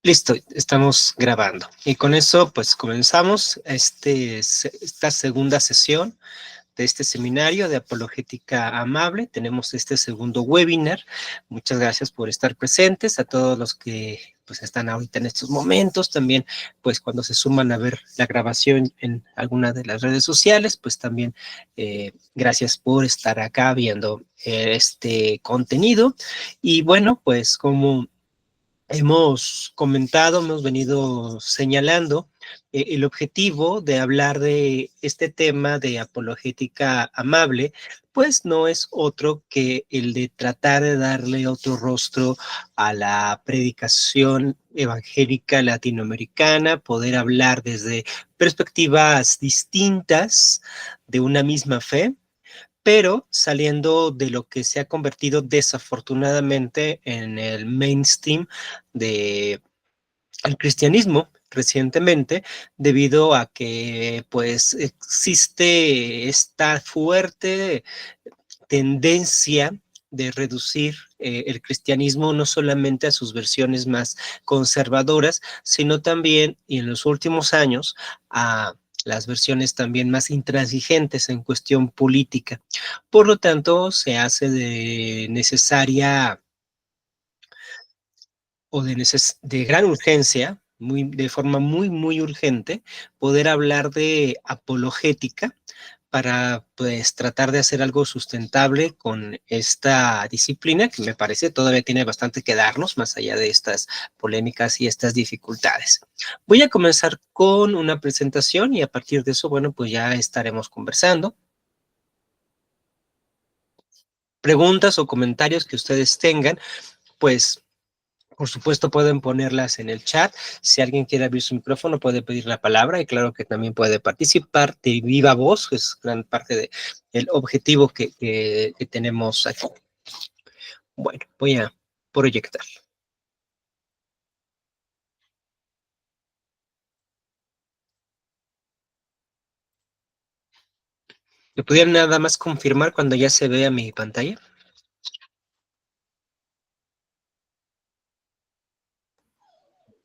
Listo, estamos grabando. Y con eso, pues comenzamos esta segunda sesión de este seminario de apologética amable. Tenemos este segundo webinar. Muchas gracias por estar presentes, a todos los que pues están ahorita en estos momentos. También, pues cuando se suman a ver la grabación en alguna de las redes sociales, pues también gracias por estar acá viendo este contenido. Y bueno, pues como hemos comentado, hemos venido señalando el objetivo de hablar de este tema de apologética amable, pues no es otro que el de tratar de darle otro rostro a la predicación evangélica latinoamericana, poder hablar desde perspectivas distintas de una misma fe, pero saliendo de lo que se ha convertido desafortunadamente en el mainstream de el cristianismo recientemente, debido a que pues existe esta fuerte tendencia de reducir el cristianismo no solamente a sus versiones más conservadoras, sino también, y en los últimos años, a las versiones también más intransigentes en cuestión política. Por lo tanto, se hace de necesaria o de gran urgencia, de forma muy urgente, poder hablar de apologética para pues tratar de hacer algo sustentable con esta disciplina que me parece todavía tiene bastante que darnos más allá de estas polémicas y estas dificultades. Voy a comenzar con una presentación y a partir de eso, bueno, pues ya estaremos conversando. Preguntas o comentarios que ustedes tengan, pues por supuesto, pueden ponerlas en el chat. Si alguien quiere abrir su micrófono, puede pedir la palabra y claro que también puede participar de viva voz, que es gran parte del objetivo que tenemos aquí. Bueno, voy a proyectar. ¿Me pudieran nada más confirmar cuando ya se vea mi pantalla?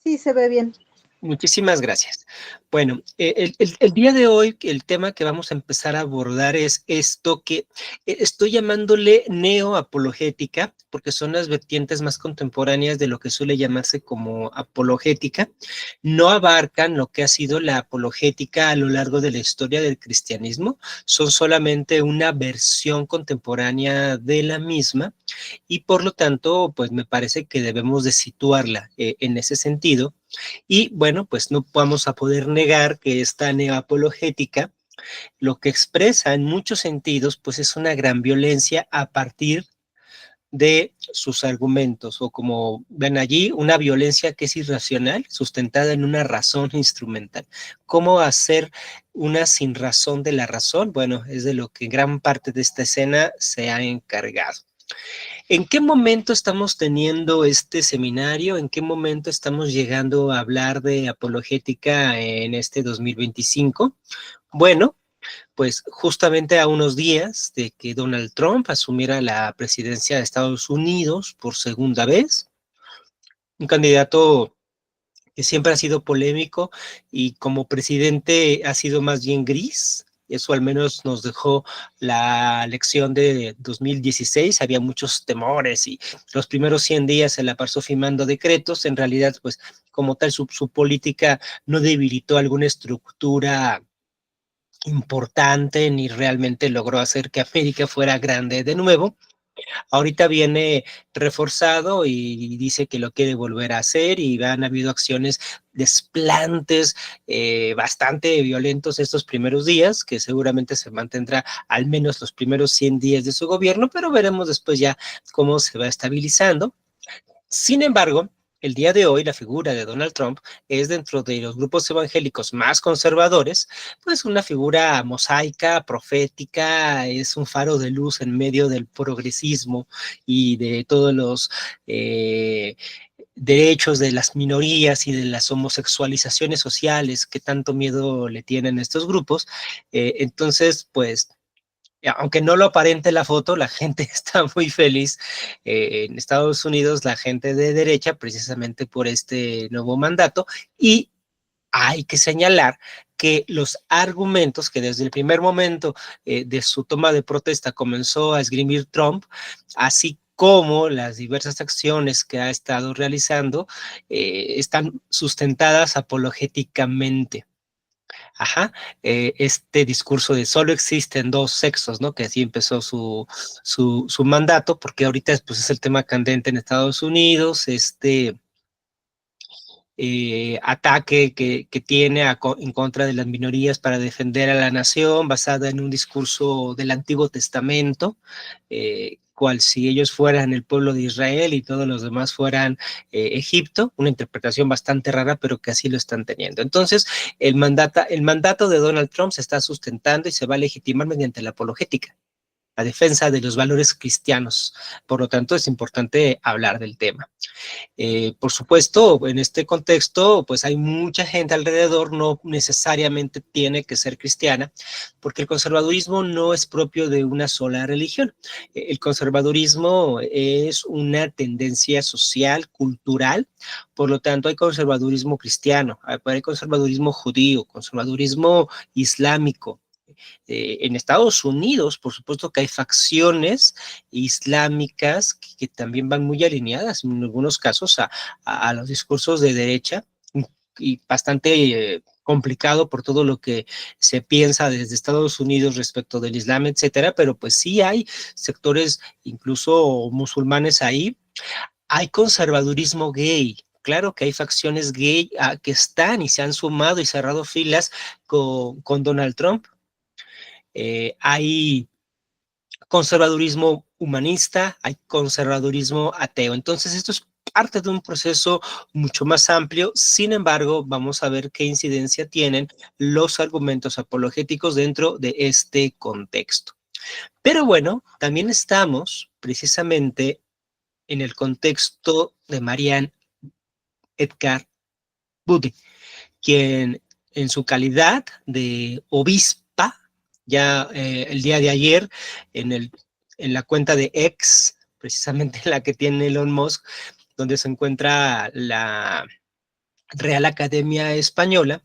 Sí, se ve bien. Muchísimas gracias. Bueno, el día de hoy el tema que vamos a empezar a abordar es esto que estoy llamándole neoapologética, porque son las vertientes más contemporáneas de lo que suele llamarse como apologética. No abarcan lo que ha sido la apologética a lo largo de la historia del cristianismo, son solamente una versión contemporánea de la misma y por lo tanto, pues me parece que debemos de situarla en ese sentido. Y bueno, pues no vamos a poder negar que esta neoapologética lo que expresa en muchos sentidos, pues es una gran violencia a partir de sus argumentos, o como ven allí, una violencia que es irracional, sustentada en una razón instrumental. ¿Cómo hacer una sin razón de la razón? Bueno, es de lo que gran parte de esta escena se ha encargado. ¿En qué momento estamos teniendo este seminario? ¿En qué momento estamos llegando a hablar de apologética en este 2025? Bueno, pues justamente a unos días de que Donald Trump asumiera la presidencia de Estados Unidos por segunda vez, un candidato que siempre ha sido polémico y como presidente ha sido más bien gris. Eso al menos nos dejó la elección de 2016. Había muchos temores y los primeros 100 días se la pasó firmando decretos. En realidad, pues como tal, su política no debilitó alguna estructura importante ni realmente logró hacer que América fuera grande de nuevo. Ahorita viene reforzado y dice que lo quiere volver a hacer y han habido acciones desplantes, bastante violentos estos primeros días, que seguramente se mantendrá al menos los primeros 100 días de su gobierno, pero veremos después ya cómo se va estabilizando. Sin embargo, el día de hoy la figura de Donald Trump es dentro de los grupos evangélicos más conservadores, pues una figura mosaica, profética, es un faro de luz en medio del progresismo y de todos los derechos de las minorías y de las homosexualizaciones sociales que tanto miedo le tienen estos grupos. Entonces, pues aunque no lo aparente la foto, la gente está muy feliz en Estados Unidos, la gente de derecha, precisamente por este nuevo mandato, y hay que señalar que los argumentos que desde el primer momento de su toma de protesta comenzó a esgrimir Trump, así como las diversas acciones que ha estado realizando, están sustentadas apologéticamente. Ajá, este discurso de solo existen dos sexos, ¿no? Que así empezó su mandato, porque ahorita pues, es el tema candente en Estados Unidos, ataque que tiene en contra de las minorías para defender a la nación, basada en un discurso del Antiguo Testamento, cual si ellos fueran el pueblo de Israel y todos los demás fueran Egipto, una interpretación bastante rara, pero que así lo están teniendo. Entonces, el mandato de Donald Trump se está sustentando y se va a legitimar mediante la apologética, la defensa de los valores cristianos. Por lo tanto, es importante hablar del tema. Por supuesto, en este contexto, pues hay mucha gente alrededor, no necesariamente tiene que ser cristiana, porque el conservadurismo no es propio de una sola religión. El conservadurismo es una tendencia social, cultural, por lo tanto hay conservadurismo cristiano, hay conservadurismo judío, conservadurismo islámico, en Estados Unidos, por supuesto que hay facciones islámicas que también van muy alineadas en algunos casos a los discursos de derecha y bastante complicado por todo lo que se piensa desde Estados Unidos respecto del Islam, etcétera, pero pues sí hay sectores incluso musulmanes ahí. Hay conservadurismo gay. Claro que hay facciones gay que están y se han sumado y cerrado filas con Donald Trump. Hay conservadurismo humanista, hay conservadurismo ateo. Entonces, esto es parte de un proceso mucho más amplio. Sin embargo, vamos a ver qué incidencia tienen los argumentos apologéticos dentro de este contexto. Pero bueno, también estamos precisamente en el contexto de Marianne Edgar Budde, quien en su calidad de obispa, ya el día de ayer, en la cuenta de X, precisamente la que tiene Elon Musk, donde se encuentra la Real Academia Española,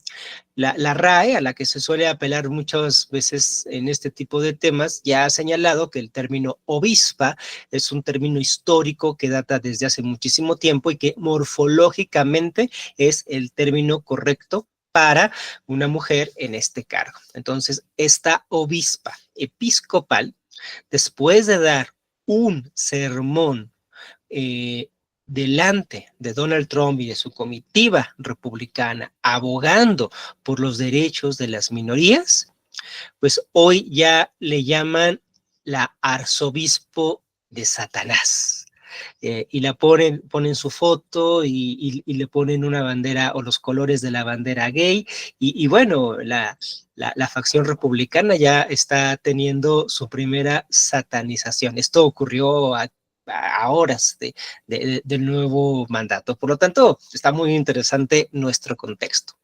la RAE, a la que se suele apelar muchas veces en este tipo de temas, ya ha señalado que el término obispa es un término histórico que data desde hace muchísimo tiempo y que morfológicamente es el término correcto para una mujer en este cargo. Entonces, esta obispa episcopal, después de dar un sermón delante de Donald Trump y de su comitiva republicana, abogando por los derechos de las minorías, pues hoy ya le llaman la arzobispo de Satanás. Y la ponen su foto y le ponen una bandera o los colores de la bandera gay. Y bueno, la facción republicana ya está teniendo su primera satanización. Esto ocurrió a horas del nuevo mandato. Por lo tanto, está muy interesante nuestro contexto.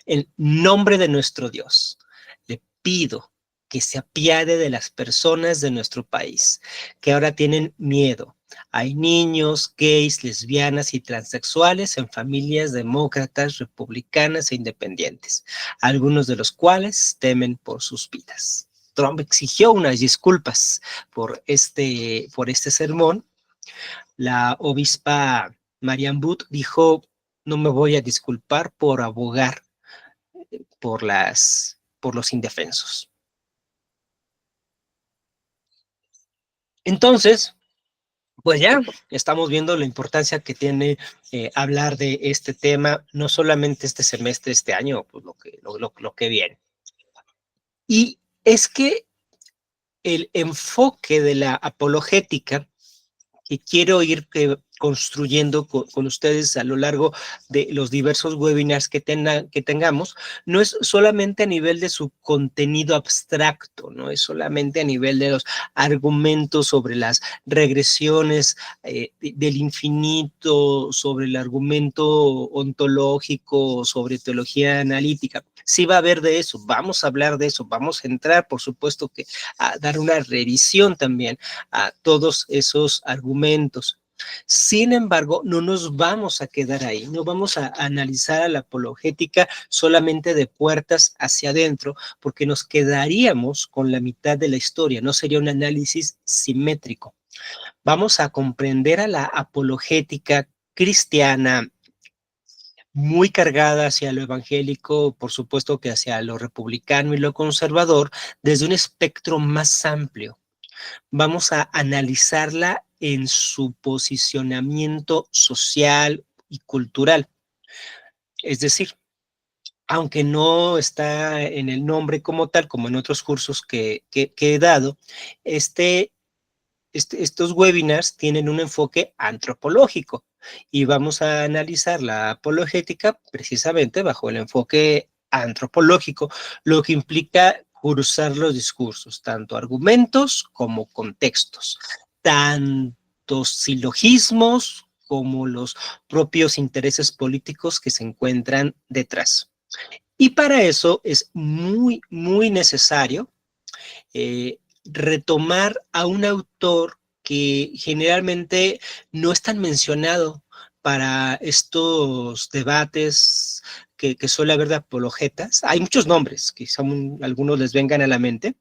En nombre de nuestro Dios, le pido que se apiade de las personas de nuestro país, que ahora tienen miedo. Hay niños, gays, lesbianas y transexuales en familias demócratas, republicanas e independientes, algunos de los cuales temen por sus vidas. Trump exigió unas disculpas por este sermón. La obispa Marianne Booth dijo, no me voy a disculpar por abogar por los indefensos. Entonces, pues ya estamos viendo la importancia que tiene hablar de este tema, no solamente este semestre, este año, pues lo que viene. Y es que el enfoque de la apologética que quiero ir construyendo con ustedes a lo largo de los diversos webinars que tengamos, no es solamente a nivel de su contenido abstracto, no es solamente a nivel de los argumentos sobre las regresiones del infinito, sobre el argumento ontológico, sobre teología analítica. Sí va a haber de eso, vamos a hablar de eso, vamos a entrar, por supuesto, que a dar una revisión también a todos esos argumentos. Sin embargo, no nos vamos a quedar ahí, no vamos a analizar a la apologética solamente de puertas hacia adentro, porque nos quedaríamos con la mitad de la historia, no sería un análisis simétrico. Vamos a comprender a la apologética cristiana muy cargada hacia lo evangélico, por supuesto que hacia lo republicano y lo conservador, desde un espectro más amplio. Vamos a analizarla en su posicionamiento social y cultural. Es decir, aunque no está en el nombre como tal, como en otros cursos que he dado, estos webinars tienen un enfoque antropológico y vamos a analizar la apologética precisamente bajo el enfoque antropológico, lo que implica cruzar los discursos, tanto argumentos como contextos, tanto silogismos como los propios intereses políticos que se encuentran detrás. Y para eso es muy, muy necesario retomar a un autor que generalmente no es tan mencionado para estos debates que suele haber de apologetas. Hay muchos nombres, quizá algunos les vengan a la mente,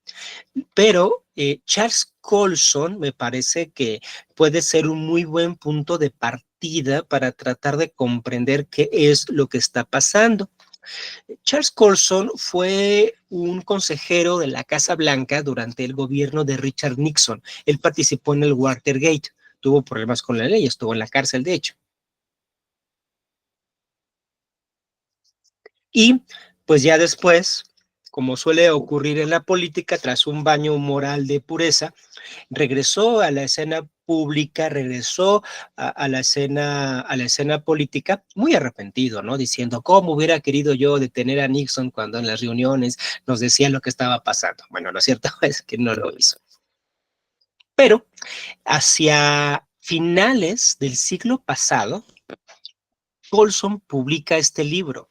pero Charles Colson me parece que puede ser un muy buen punto de partida para tratar de comprender qué es lo que está pasando. Charles Colson fue un consejero de la Casa Blanca durante el gobierno de Richard Nixon. Él participó en el Watergate, tuvo problemas con la ley, estuvo en la cárcel, de hecho. Y pues ya después, como suele ocurrir en la política, tras un baño moral de pureza, regresó a la escena pública, regresó a la escena política, muy arrepentido, ¿no? Diciendo, ¿cómo hubiera querido yo detener a Nixon cuando en las reuniones nos decía lo que estaba pasando? Bueno, lo cierto es que no lo hizo. Pero hacia finales del siglo pasado, Colson publica este libro.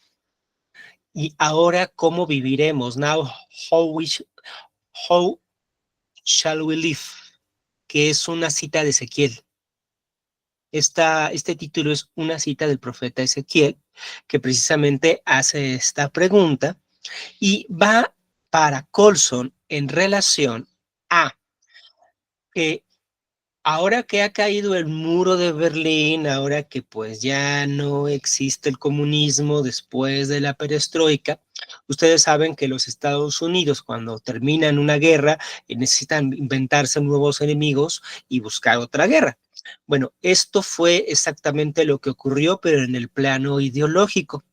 Y ahora, ¿cómo viviremos? Now, how shall we live? Que es una cita de Ezequiel. Este título es una cita del profeta Ezequiel, que precisamente hace esta pregunta y va para Colson en relación a que ahora que ha caído el muro de Berlín, ahora que pues ya no existe el comunismo después de la perestroika, ustedes saben que los Estados Unidos cuando terminan una guerra necesitan inventarse nuevos enemigos y buscar otra guerra. Bueno, esto fue exactamente lo que ocurrió, pero en el plano ideológico.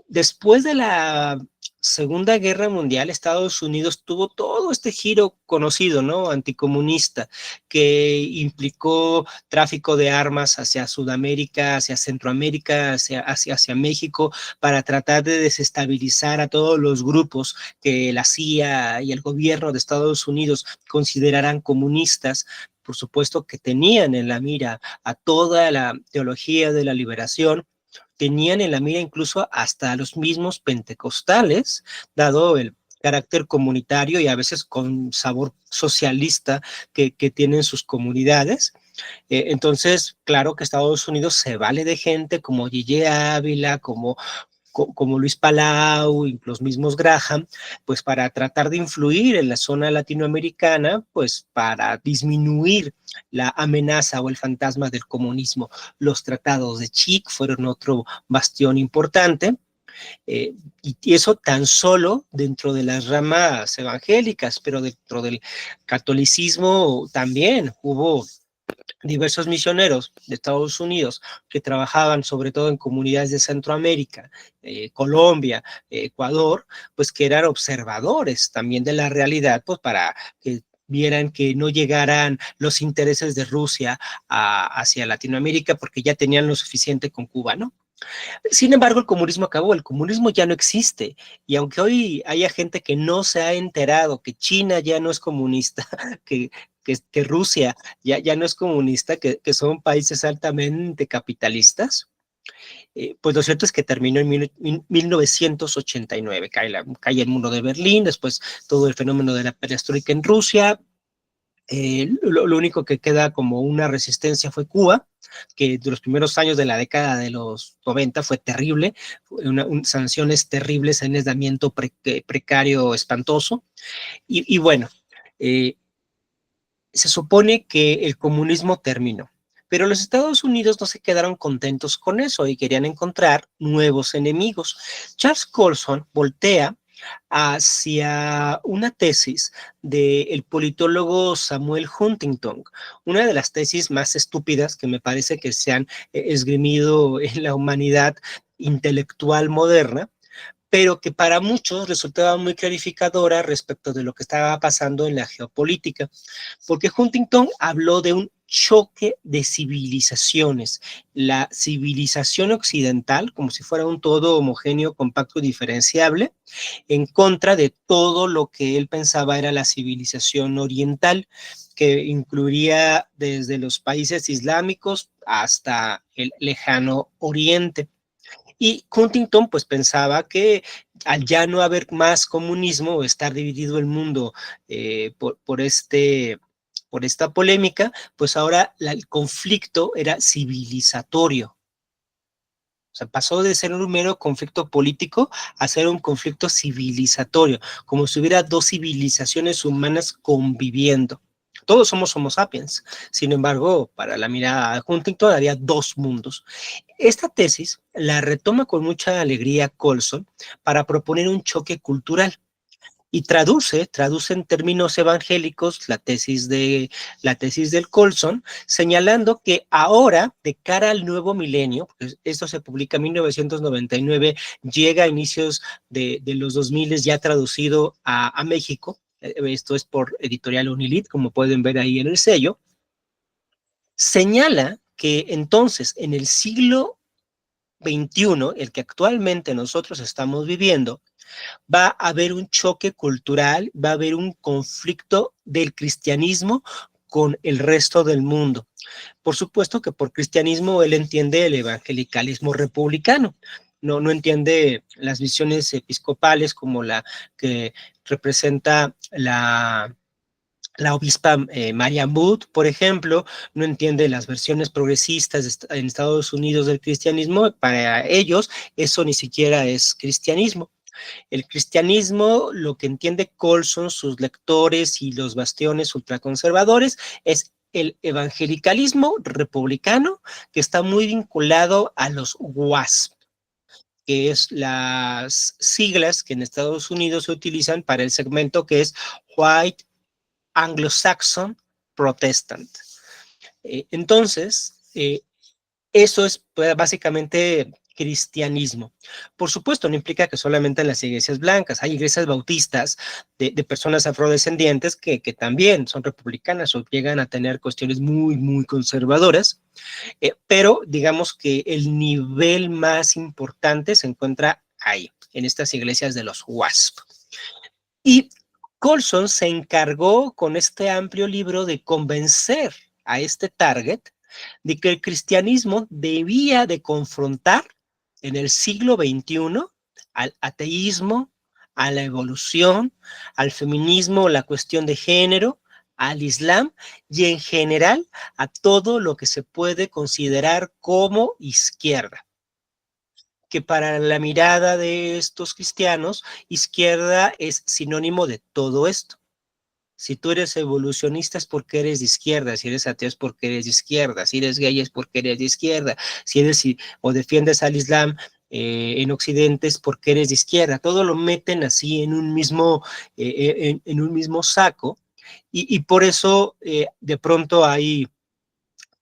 Después de la Segunda Guerra Mundial, Estados Unidos tuvo todo este giro conocido, ¿no? Anticomunista, que implicó tráfico de armas hacia Sudamérica, hacia Centroamérica, hacia México, para tratar de desestabilizar a todos los grupos que la CIA y el gobierno de Estados Unidos consideraran comunistas. Por supuesto que tenían en la mira a toda la teología de la liberación, tenían en la mira incluso hasta los mismos pentecostales, dado el carácter comunitario y a veces con sabor socialista que tienen sus comunidades. Entonces, claro que Estados Unidos se vale de gente como Gigi Ávila, como Luis Palau y los mismos Graham, pues para tratar de influir en la zona latinoamericana, pues para disminuir la amenaza o el fantasma del comunismo. Los tratados de Chic fueron otro bastión importante. Y eso tan solo dentro de las ramas evangélicas, pero dentro del catolicismo también hubo diversos misioneros de Estados Unidos que trabajaban sobre todo en comunidades de Centroamérica, Colombia, Ecuador, pues que eran observadores también de la realidad, pues para que vieran que no llegaran los intereses de Rusia hacia Latinoamérica porque ya tenían lo suficiente con Cuba, ¿no? Sin embargo, el comunismo acabó, el comunismo ya no existe, y aunque hoy haya gente que no se ha enterado que China ya no es comunista, que, que Rusia ya no es comunista, que son países altamente capitalistas, pues lo cierto es que terminó en 1989, cae el muro de Berlín, después todo el fenómeno de la perestroika en Rusia. Lo único que queda como una resistencia fue Cuba, que de los primeros años de la década de los 90 fue terrible, sanciones terribles, aislamiento precario espantoso, y bueno, eh, se supone que el comunismo terminó. Pero los Estados Unidos no se quedaron contentos con eso y querían encontrar nuevos enemigos. Charles Colson voltea hacia una tesis del politólogo Samuel Huntington, una de las tesis más estúpidas que me parece que se han esgrimido en la humanidad intelectual moderna, pero que para muchos resultaba muy clarificadora respecto de lo que estaba pasando en la geopolítica, porque Huntington habló de un choque de civilizaciones, la civilización occidental, como si fuera un todo homogéneo, compacto, diferenciable, en contra de todo lo que él pensaba era la civilización oriental, que incluiría desde los países islámicos hasta el lejano oriente. Y Huntington pues pensaba que al ya no haber más comunismo o estar dividido el mundo por esta polémica, pues ahora el conflicto era civilizatorio. O sea, pasó de ser un mero conflicto político a ser un conflicto civilizatorio, como si hubiera dos civilizaciones humanas conviviendo. Todos somos Homo sapiens. Sin embargo, para la mirada de Huntington había dos mundos. Esta tesis la retoma con mucha alegría Colson para proponer un choque cultural y traduce en términos evangélicos la tesis del Colson, señalando que ahora, de cara al nuevo milenio, pues esto se publica en 1999, llega a inicios de los 2000 ya traducido a México, esto es por Editorial Unilit, como pueden ver ahí en el sello, señala que entonces en el siglo XXI, el que actualmente nosotros estamos viviendo, va a haber un choque cultural, va a haber un conflicto del cristianismo con el resto del mundo. Por supuesto que por cristianismo él entiende el evangelicalismo republicano, no entiende las visiones episcopales como la que representa la obispa Marian Booth, por ejemplo, no entiende las versiones progresistas en Estados Unidos del cristianismo. Para ellos eso ni siquiera es cristianismo. El cristianismo, lo que entiende Colson, sus lectores y los bastiones ultraconservadores, es el evangelicalismo republicano, que está muy vinculado a los WASP, que es las siglas que en Estados Unidos se utilizan para el segmento que es White Anglo-Saxon Protestant. Entonces, eso es básicamente cristianismo. Por supuesto, no implica que solamente en las iglesias blancas, hay iglesias bautistas de personas afrodescendientes que también son republicanas o llegan a tener cuestiones muy, muy conservadoras, pero digamos que el nivel más importante se encuentra ahí, en estas iglesias de los WASP. Y Colson se encargó con este amplio libro de convencer a este target de que el cristianismo debía de confrontar en el siglo XXI al ateísmo, a la evolución, al feminismo, la cuestión de género, al Islam y en general a todo lo que se puede considerar como izquierda. Que para la mirada de estos cristianos, izquierda es sinónimo de todo esto. Si tú eres evolucionista es porque eres de izquierda, si eres ateo es porque eres de izquierda, si eres gay es porque eres de izquierda, si eres o defiendes al Islam en Occidente es porque eres de izquierda. Todo lo meten así en un mismo, en un mismo saco y por eso de pronto hay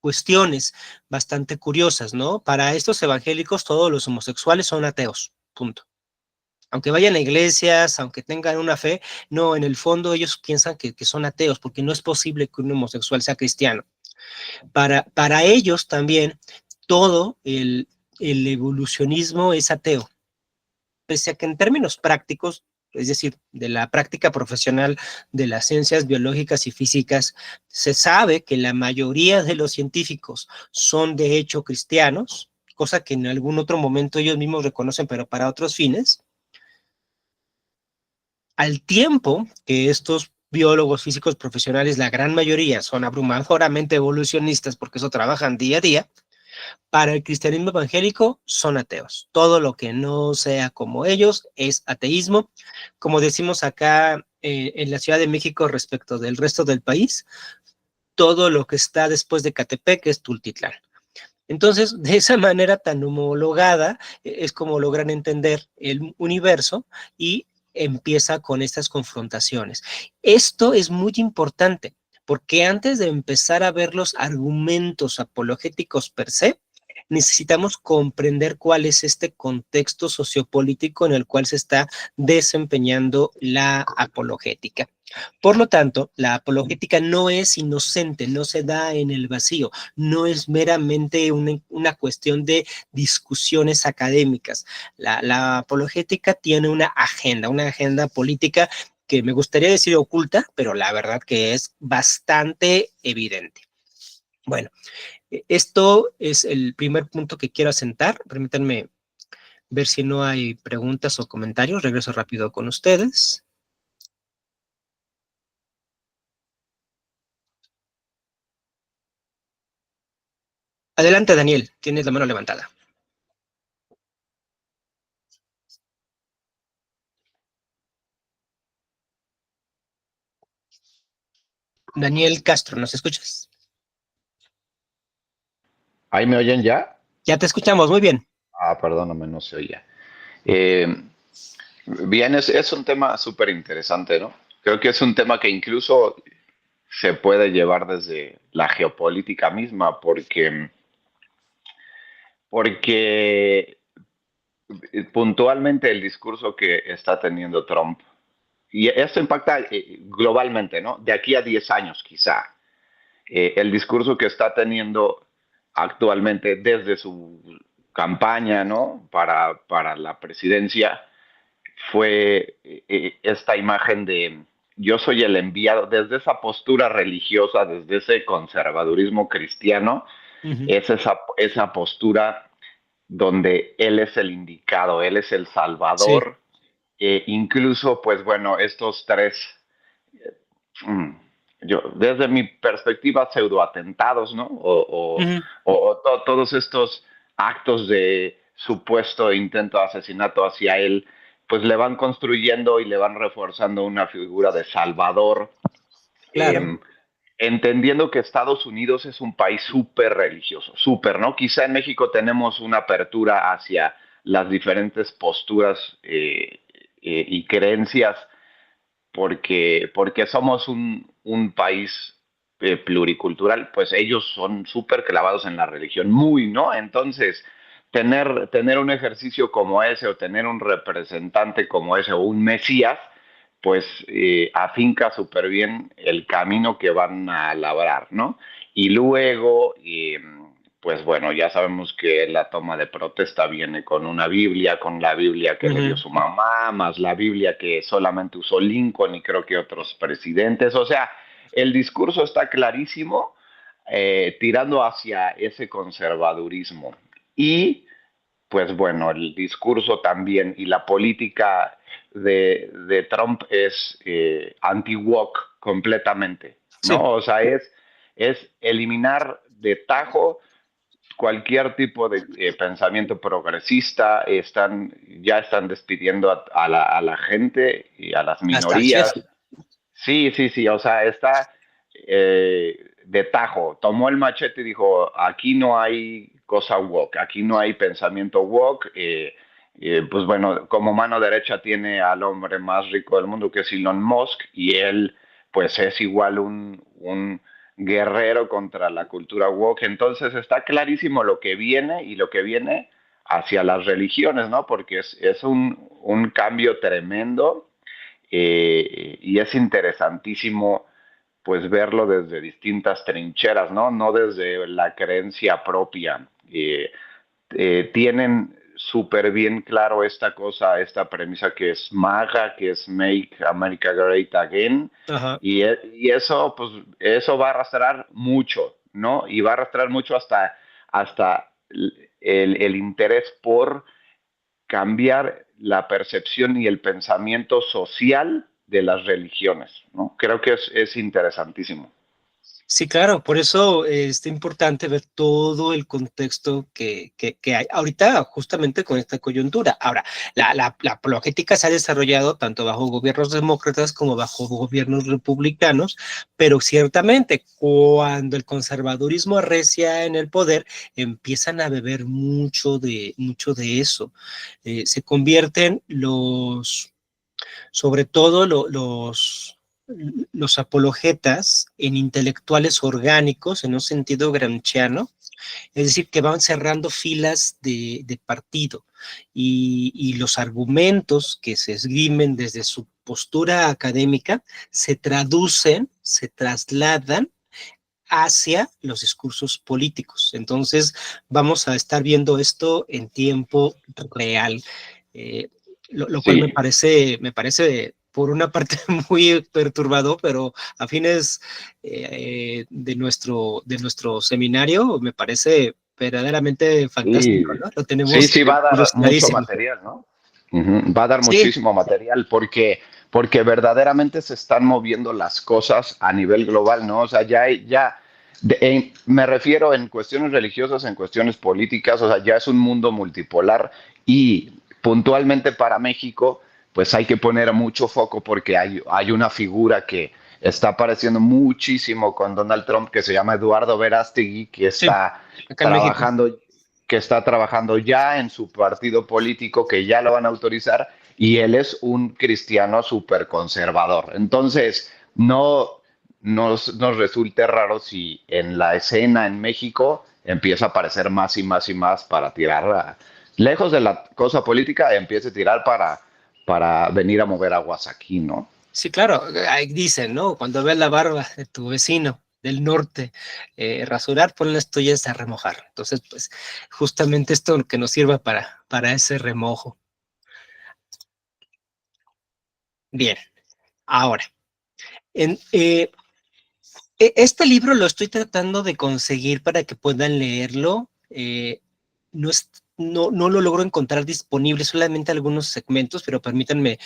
cuestiones bastante curiosas, ¿no? Para estos evangélicos todos los homosexuales son ateos, punto. Aunque vayan a iglesias, aunque tengan una fe, no, en el fondo ellos piensan que son ateos, porque no es posible que un homosexual sea cristiano. Para ellos también, todo el evolucionismo es ateo, pese a que en términos prácticos, es decir, de la práctica profesional de las ciencias biológicas y físicas, se sabe que la mayoría de los científicos son de hecho cristianos, cosa que en algún otro momento ellos mismos reconocen, pero para otros fines. Al tiempo que estos biólogos físicos profesionales, la gran mayoría, son abrumadoramente evolucionistas porque eso trabajan día a día, para el cristianismo evangélico son ateos. Todo lo que no sea como ellos es ateísmo. Como decimos acá en la Ciudad de México respecto del resto del país, todo lo que está después de Catepec es Tultitlán. Entonces, de esa manera tan homologada, es como logran entender el universo y empieza con estas confrontaciones. Esto es muy importante, porque antes de empezar a ver los argumentos apologéticos per se, necesitamos comprender cuál es este contexto sociopolítico en el cual se está desempeñando la apologética. Por lo tanto, la apologética no es inocente, no se da en el vacío, no es meramente una cuestión de discusiones académicas. La apologética tiene una agenda política que me gustaría decir oculta, pero la verdad que es bastante evidente. Bueno, esto es el primer punto que quiero asentar. Permítanme ver si no hay preguntas o comentarios. Regreso rápido con ustedes. Adelante, Daniel, tienes la mano levantada. Daniel Castro, ¿nos escuchas? ¿Ahí me oyen ya? Ya te escuchamos, muy bien. Ah, perdóname, no se oía. Eh, bien, es un tema súper interesante, ¿no? Creo que es un tema que incluso se puede llevar desde la geopolítica misma, porque puntualmente el discurso que está teniendo Trump, y esto impacta globalmente, ¿no? De aquí a 10 años quizá, el discurso que está teniendo actualmente desde su campaña, ¿no? Para la presidencia, fue esta imagen de yo soy el enviado, desde esa postura religiosa, desde ese conservadurismo cristiano, Uh -huh. es esa postura donde él es el indicado, él es el Sí. salvador, incluso, pues bueno, estos tres, mm, yo, desde mi perspectiva, pseudoatentados, ¿no? Uh -huh. Todos estos actos de supuesto intento de asesinato hacia él, pues le van construyendo y le van reforzando una figura de salvador, Claro. eh, entendiendo que Estados Unidos es un país súper religioso, súper, ¿no? Quizá en México tenemos una apertura hacia las diferentes posturas y creencias porque somos un país pluricultural, pues ellos son súper clavados en la religión, muy, ¿no? Entonces, tener un ejercicio como ese o tener un representante como ese o un mesías, pues afinca súper bien el camino que van a labrar, ¿no? Y luego, pues bueno, ya sabemos que la toma de protesta viene con una Biblia, con la Biblia Uh que le dio -huh. su mamá, más la Biblia que solamente usó Lincoln y creo que otros presidentes. O sea, el discurso está clarísimo, tirando hacia ese conservadurismo. Y pues bueno, el discurso también y la política de Trump es anti-woke completamente, Sí. ¿no? O sea, es eliminar de tajo cualquier tipo de pensamiento progresista, ya están despidiendo a la gente y a las Hasta Chef. minorías. Sí, sí, sí, o sea, está de tajo. Tomó el machete y dijo, aquí no hay cosa woke, aquí no hay pensamiento woke. Pues bueno, como mano derecha tiene al hombre más rico del mundo, que es Elon Musk, y él pues es igual un guerrero contra la cultura woke. Entonces está clarísimo lo que viene y lo que viene hacia las religiones, ¿no? Porque es un cambio tremendo, y es interesantísimo pues verlo desde distintas trincheras, ¿no? No desde la creencia propia. Tienen súper bien claro esta cosa, esta premisa que es MAGA, que es Make America Great Again, Ajá. y eso, pues, eso va a arrastrar mucho, ¿no? Y va a arrastrar mucho hasta el interés por cambiar la percepción y el pensamiento social de las religiones, ¿no? Creo que es interesantísimo. Sí, claro, por eso es importante ver todo el contexto que hay ahorita justamente con esta coyuntura. Ahora, la apologética se ha desarrollado tanto bajo gobiernos demócratas como bajo gobiernos republicanos, pero ciertamente cuando el conservadurismo arrecia en el poder, empiezan a beber mucho de eso. Se convierten sobre todo los apologetas en intelectuales orgánicos, en un sentido gramsciano, es decir, que van cerrando filas de partido y los argumentos que se esgrimen desde su postura académica se traducen, se trasladan hacia los discursos políticos. Entonces, vamos a estar viendo esto en tiempo real, eh, lo cual Sí, me parece por una parte muy perturbador, pero a fines de nuestro seminario me parece verdaderamente fantástico, sí, ¿no? Lo sí, tenemos sí, va a dar mucho ilustradísimo. material, ¿no? Ujú, va a dar Sí, muchísimo material porque verdaderamente se están moviendo las cosas a nivel global, ¿no? O sea, me refiero en cuestiones religiosas, en cuestiones políticas, o sea, ya es un mundo multipolar y puntualmente para México, pues hay que poner mucho foco porque hay una figura que está apareciendo muchísimo con Donald Trump que se llama Eduardo Verástegui, sí, acá en México. trabajando que está trabajando ya en su partido político, que ya lo van a autorizar, y él es un cristiano súper conservador. Entonces, no nos resulte raro si en la escena en México empieza a aparecer más y más y más para tirar, lejos de la cosa política, empiece a tirar para venir a mover aguas aquí, ¿no? Sí, claro, ahí dicen, ¿no? Cuando ves la barba de tu vecino del norte rasurar, ponle las tuyas a remojar. Entonces, pues, justamente esto que nos sirva para ese remojo. Bien, ahora, en, este libro lo estoy tratando de conseguir para que puedan leerlo. No, no lo logro encontrar disponible, solamente algunos segmentos, pero permítanme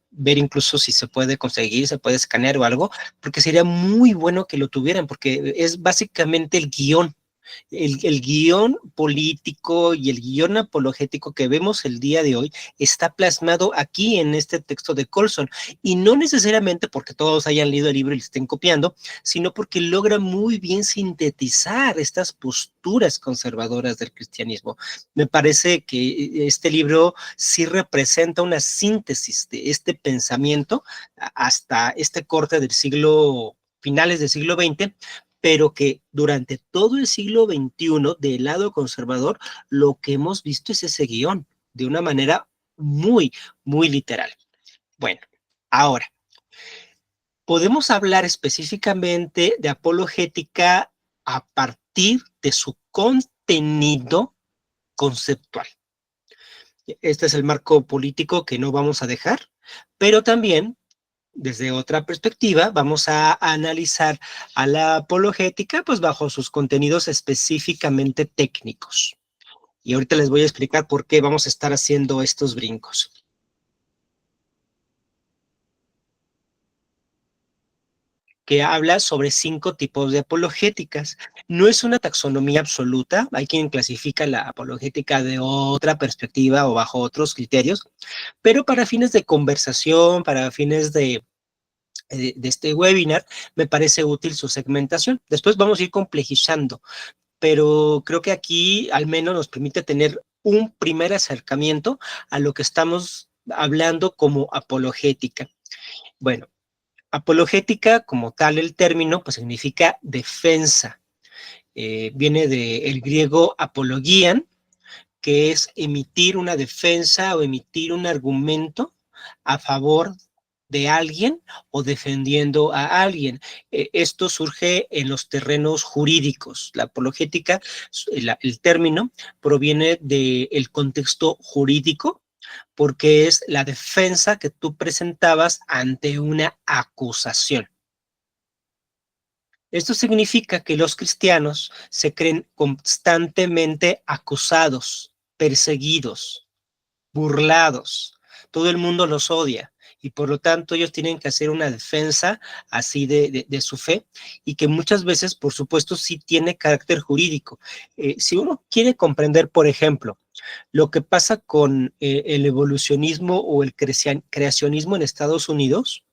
ver incluso si se puede conseguir, se puede escanear o algo, porque sería muy bueno que lo tuvieran, porque es básicamente el guión. El guión político y el guión apologético que vemos el día de hoy está plasmado aquí en este texto de Colson, y no necesariamente porque todos hayan leído el libro y lo estén copiando, sino porque logra muy bien sintetizar estas posturas conservadoras del cristianismo. Me parece que este libro sí representa una síntesis de este pensamiento hasta este corte del siglo, finales del siglo XX, pero que durante todo el siglo XXI, del lado conservador, lo que hemos visto es ese guión, de una manera muy literal. Bueno, ahora, podemos hablar específicamente de apologética a partir de su contenido conceptual. Este es el marco político que no vamos a dejar, pero también desde otra perspectiva, vamos a analizar a la apologética, pues bajo sus contenidos específicamente técnicos. Y ahorita les voy a explicar por qué vamos a estar haciendo estos brincos. Que habla sobre 5 tipos de apologéticas. No es una taxonomía absoluta, hay quien clasifica la apologética de otra perspectiva o bajo otros criterios, pero para fines de conversación, para fines de este webinar, me parece útil su segmentación. Después vamos a ir complejizando, pero creo que aquí al menos nos permite tener un primer acercamiento a lo que estamos hablando como apologética. Bueno, apologética como tal el término pues significa defensa. Viene del griego apologian, que es emitir una defensa o emitir un argumento a favor de alguien o defendiendo a alguien. Esto surge en los terrenos jurídicos. La apologética, el término, proviene del contexto jurídico, porque es la defensa que tú presentabas ante una acusación. Esto significa que los cristianos se creen constantemente acusados, perseguidos, burlados. Todo el mundo los odia y por lo tanto ellos tienen que hacer una defensa así de su fe y que muchas veces, por supuesto, sí tiene carácter jurídico. Si uno quiere comprender, por ejemplo, lo que pasa con el evolucionismo o el creacionismo en Estados Unidos,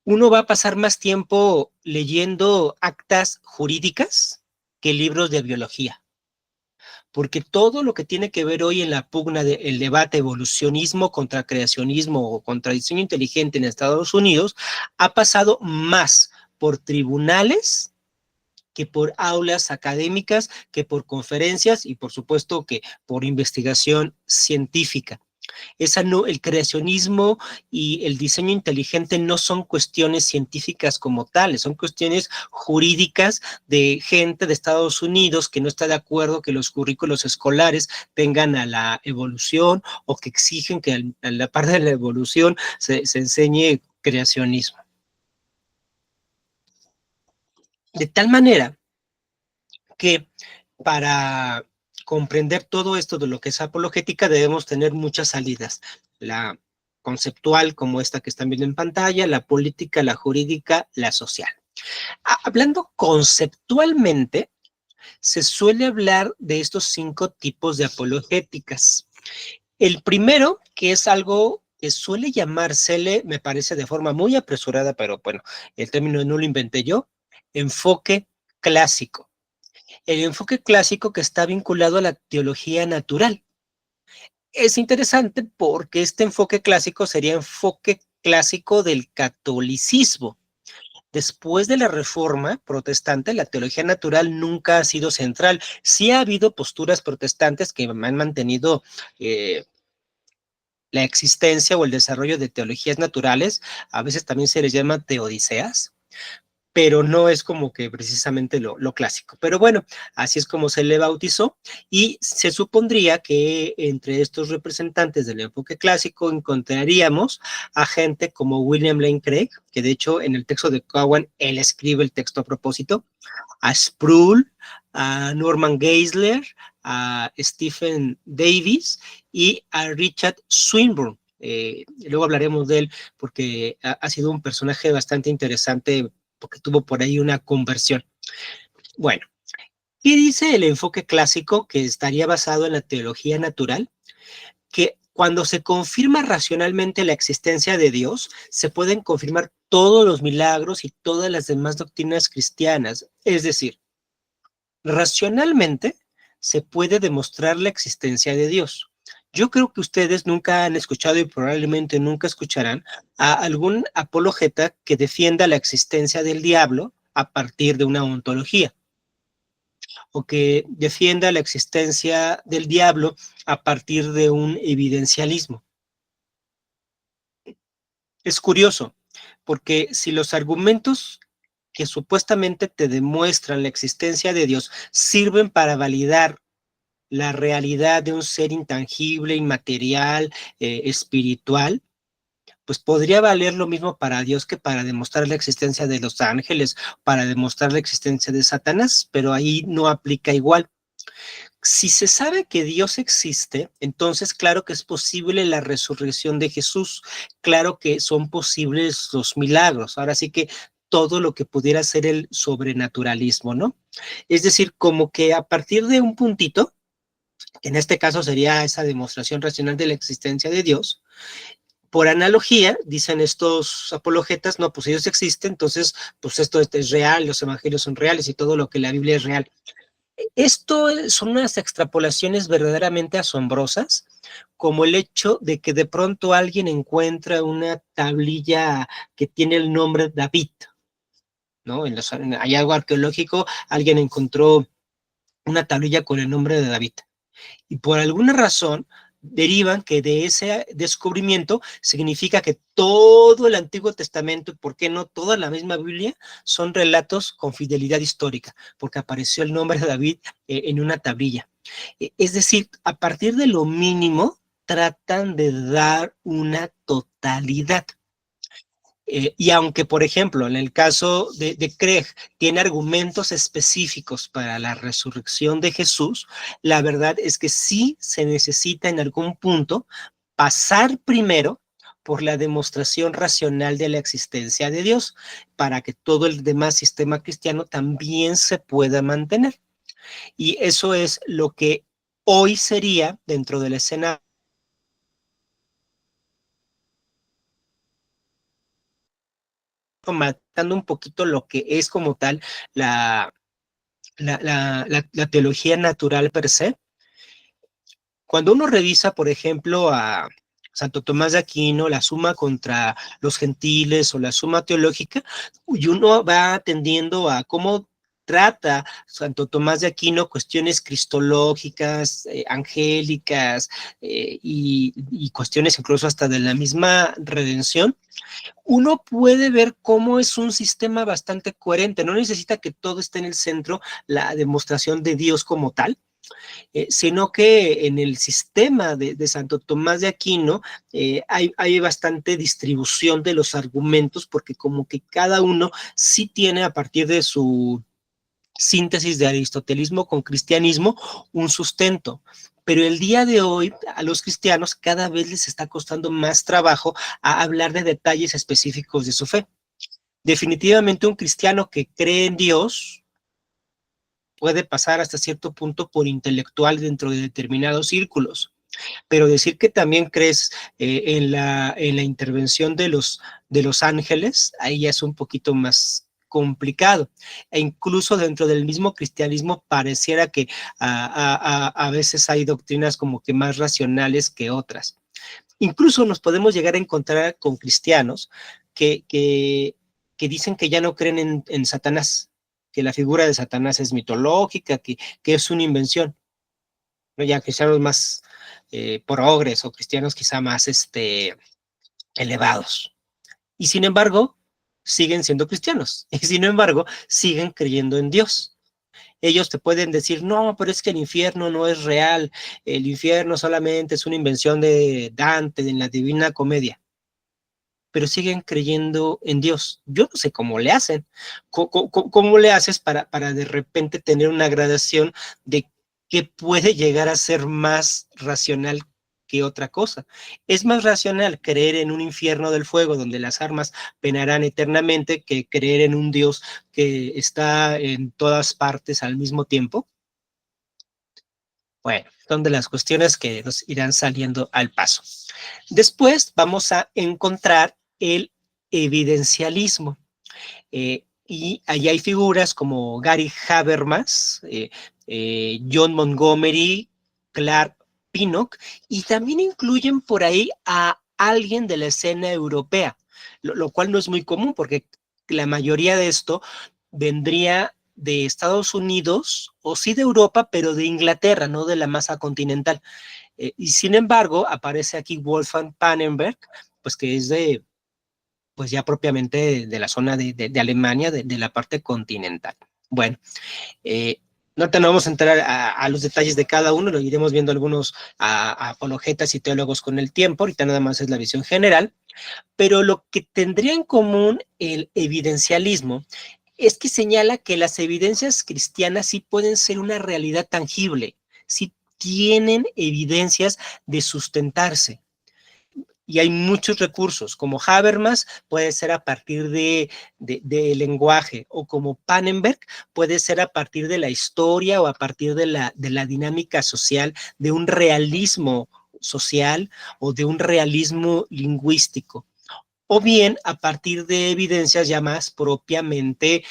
uno va a pasar más tiempo leyendo actas jurídicas que libros de biología, porque todo lo que tiene que ver hoy en la pugna del debate evolucionismo contra creacionismo o contra diseño inteligente en Estados Unidos ha pasado más por tribunales que por aulas académicas, que por conferencias y por supuesto que por investigación científica. El creacionismo y el diseño inteligente no son cuestiones científicas como tales, son cuestiones jurídicas de gente de Estados Unidos que no está de acuerdo que los currículos escolares tengan a la evolución o que exigen que a la parte de la evolución se enseñe creacionismo. De tal manera que para comprender todo esto de lo que es apologética debemos tener muchas salidas. La conceptual, como esta que están viendo en pantalla, la política, la jurídica, la social. Hablando conceptualmente, se suele hablar de estos 5 tipos de apologéticas. El primero, que es algo que suele llamársele, me parece de forma muy apresurada, pero bueno, el término no lo inventé yo, enfoque clásico. El enfoque clásico que está vinculado a la teología natural. Es interesante porque este enfoque clásico sería enfoque clásico del catolicismo. Después de la Reforma protestante, la teología natural nunca ha sido central. Sí ha habido posturas protestantes que han mantenido la existencia o el desarrollo de teologías naturales. A veces también se les llama teodiceas, pero no es como que precisamente lo clásico. Pero bueno, así es como se le bautizó y se supondría que entre estos representantes del enfoque clásico encontraríamos a gente como William Lane Craig, que de hecho en el texto de Cowan, él escribe el texto a propósito, a Sproul, a Norman Geisler, a Stephen Davis y a Richard Swinburne. Luego hablaremos de él porque ha sido un personaje bastante interesante porque tuvo por ahí una conversión. Bueno, ¿qué dice el enfoque clásico que estaría basado en la teología natural? Que cuando se confirma racionalmente la existencia de Dios, se pueden confirmar todos los milagros y todas las demás doctrinas cristianas. Es decir, racionalmente se puede demostrar la existencia de Dios. Yo creo que ustedes nunca han escuchado y probablemente nunca escucharán a algún apologeta que defienda la existencia del diablo a partir de una ontología, o que defienda la existencia del diablo a partir de un evidencialismo. Es curioso, porque si los argumentos que supuestamente te demuestran la existencia de Dios sirven para validar la realidad de un ser intangible, inmaterial, espiritual, pues podría valer lo mismo para Dios que para demostrar la existencia de los ángeles, para demostrar la existencia de Satanás, pero ahí no aplica igual. Si se sabe que Dios existe, entonces claro que es posible la resurrección de Jesús, claro que son posibles los milagros, ahora sí que todo lo que pudiera ser el sobrenaturalismo, ¿no? Es decir, como que a partir de un puntito, en este caso sería esa demostración racional de la existencia de Dios. Por analogía, dicen estos apologetas, no, pues Dios existe, entonces, pues esto es real, los evangelios son reales y todo lo que la Biblia es real. Esto son unas extrapolaciones verdaderamente asombrosas, como el hecho de que de pronto alguien encuentra una tablilla que tiene el nombre David, ¿no? Hay algo arqueológico, alguien encontró una tablilla con el nombre de David. Y por alguna razón derivan que de ese descubrimiento significa que todo el Antiguo Testamento, y por qué no toda la misma Biblia, son relatos con fidelidad histórica, porque apareció el nombre de David en una tablilla. Es decir, a partir de lo mínimo, tratan de dar una totalidad. Y aunque, por ejemplo, en el caso de Craig tiene argumentos específicos para la resurrección de Jesús, la verdad es que sí se necesita en algún punto pasar primero por la demostración racional de la existencia de Dios, para que todo el demás sistema cristiano también se pueda mantener. Y eso es lo que hoy sería, dentro de la escena, matando un poquito lo que es como tal la, la teología natural per se. Cuando uno revisa, por ejemplo, a Santo Tomás de Aquino, la Suma contra los Gentiles o la Suma Teológica, y uno va atendiendo a cómo trata Santo Tomás de Aquino cuestiones cristológicas, angélicas, y cuestiones incluso hasta de la misma redención. Uno puede ver cómo es un sistema bastante coherente. No necesita que todo esté en el centro, la demostración de Dios como tal, sino que en el sistema de Santo Tomás de Aquino hay bastante distribución de los argumentos, porque como que cada uno sí tiene, a partir de su síntesis de aristotelismo con cristianismo, un sustento. Pero el día de hoy a los cristianos cada vez les está costando más trabajo a hablar de detalles específicos de su fe. Definitivamente un cristiano que cree en Dios puede pasar hasta cierto punto por intelectual dentro de determinados círculos, pero decir que también crees en la intervención de los ángeles, ahí ya es un poquito más complicado. E incluso dentro del mismo cristianismo pareciera que a veces hay doctrinas como que más racionales que otras. Incluso nos podemos llegar a encontrar con cristianos que, que, que dicen que ya no creen en Satanás, que la figura de Satanás es mitológica, que es una invención, ¿no? Ya cristianos más progres o cristianos quizá más elevados. Y sin embargo, siguen siendo cristianos. Y sin embargo, siguen creyendo en Dios. Ellos te pueden decir, no, pero es que el infierno no es real. El infierno solamente es una invención de Dante, en la Divina Comedia. Pero siguen creyendo en Dios. Yo no sé cómo le hacen. ¿Cómo le haces para de repente tener una gradación de qué puede llegar a ser más racional que otra cosa? Es más racional creer en un infierno del fuego donde las armas penarán eternamente que creer en un Dios que está en todas partes al mismo tiempo. Bueno, son de las cuestiones que nos irán saliendo al paso. Después vamos a encontrar el evidencialismo. Y allí hay figuras como Gary Habermas, John Montgomery, Clark Pinnock, y también incluyen por ahí a alguien de la escena europea, lo cual no es muy común porque la mayoría de esto vendría de Estados Unidos o sí de Europa, pero de Inglaterra, no de la masa continental. Y sin embargo, aparece aquí Wolfgang Pannenberg, pues que es pues ya propiamente de la zona de Alemania, de la parte continental. Bueno, no te vamos a entrar a los detalles de cada uno, lo iremos viendo algunos a apologetas y teólogos con el tiempo, ahorita nada más es la visión general, pero lo que tendría en común el evidencialismo es que señala que las evidencias cristianas sí pueden ser una realidad tangible, sí tienen evidencias de sustentarse. Y hay muchos recursos, como Habermas puede ser a partir de lenguaje, o como Pannenberg puede ser a partir de la historia o a partir de la dinámica social, de un realismo social o de un realismo lingüístico, o bien a partir de evidencias ya más propiamente,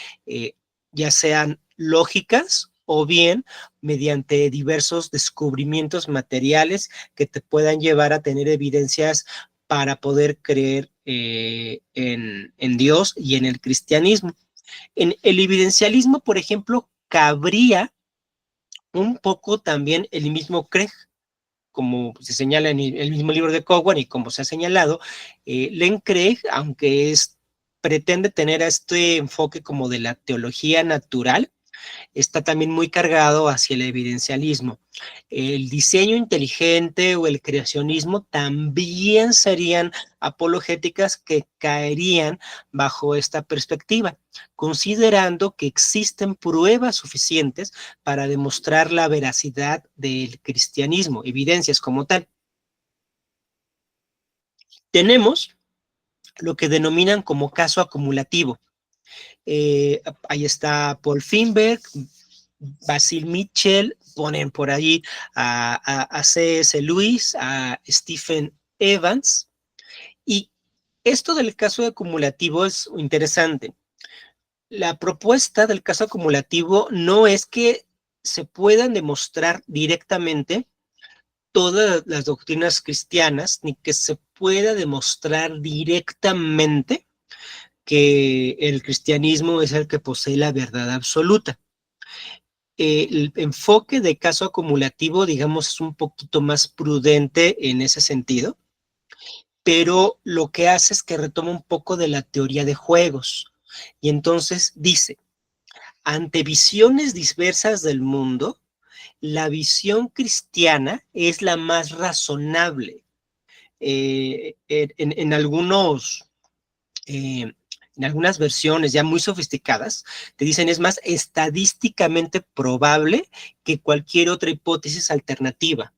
ya sean lógicas o bien mediante diversos descubrimientos materiales que te puedan llevar a tener evidencias para poder creer en Dios y en el cristianismo. En el evidencialismo, por ejemplo, cabría un poco también el mismo Craig, como se señala en el mismo libro de Cowan y como se ha señalado, Len Craig, aunque pretende tener este enfoque como de la teología natural, está también muy cargado hacia el evidencialismo. El diseño inteligente o el creacionismo también serían apologéticas que caerían bajo esta perspectiva, considerando que existen pruebas suficientes para demostrar la veracidad del cristianismo, evidencias como tal. Tenemos lo que denominan como caso acumulativo. Ahí está Paul Finberg, Basil Mitchell, ponen por ahí a C.S. Lewis, a Stephen Evans, y esto del caso acumulativo es interesante. La propuesta del caso acumulativo no es que se puedan demostrar directamente todas las doctrinas cristianas, ni que se pueda demostrar directamente que el cristianismo es el que posee la verdad absoluta. El enfoque de caso acumulativo, digamos, es un poquito más prudente en ese sentido, pero lo que hace es que retoma un poco de la teoría de juegos. Y entonces dice, ante visiones diversas del mundo, la visión cristiana es la más razonable. En algunos en algunas versiones ya muy sofisticadas, te dicen es más estadísticamente probable que cualquier otra hipótesis alternativa.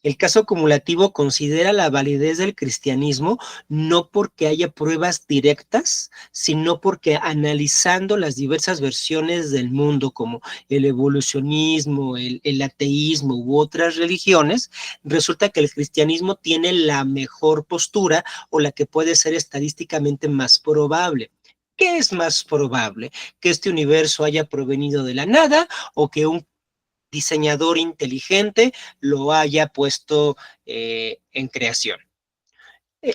El caso acumulativo considera la validez del cristianismo no porque haya pruebas directas, sino porque analizando las diversas versiones del mundo, como el evolucionismo, el ateísmo u otras religiones, resulta que el cristianismo tiene la mejor postura o la que puede ser estadísticamente más probable. ¿Qué es más probable? ¿Que este universo haya provenido de la nada o que un diseñador inteligente lo haya puesto en creación?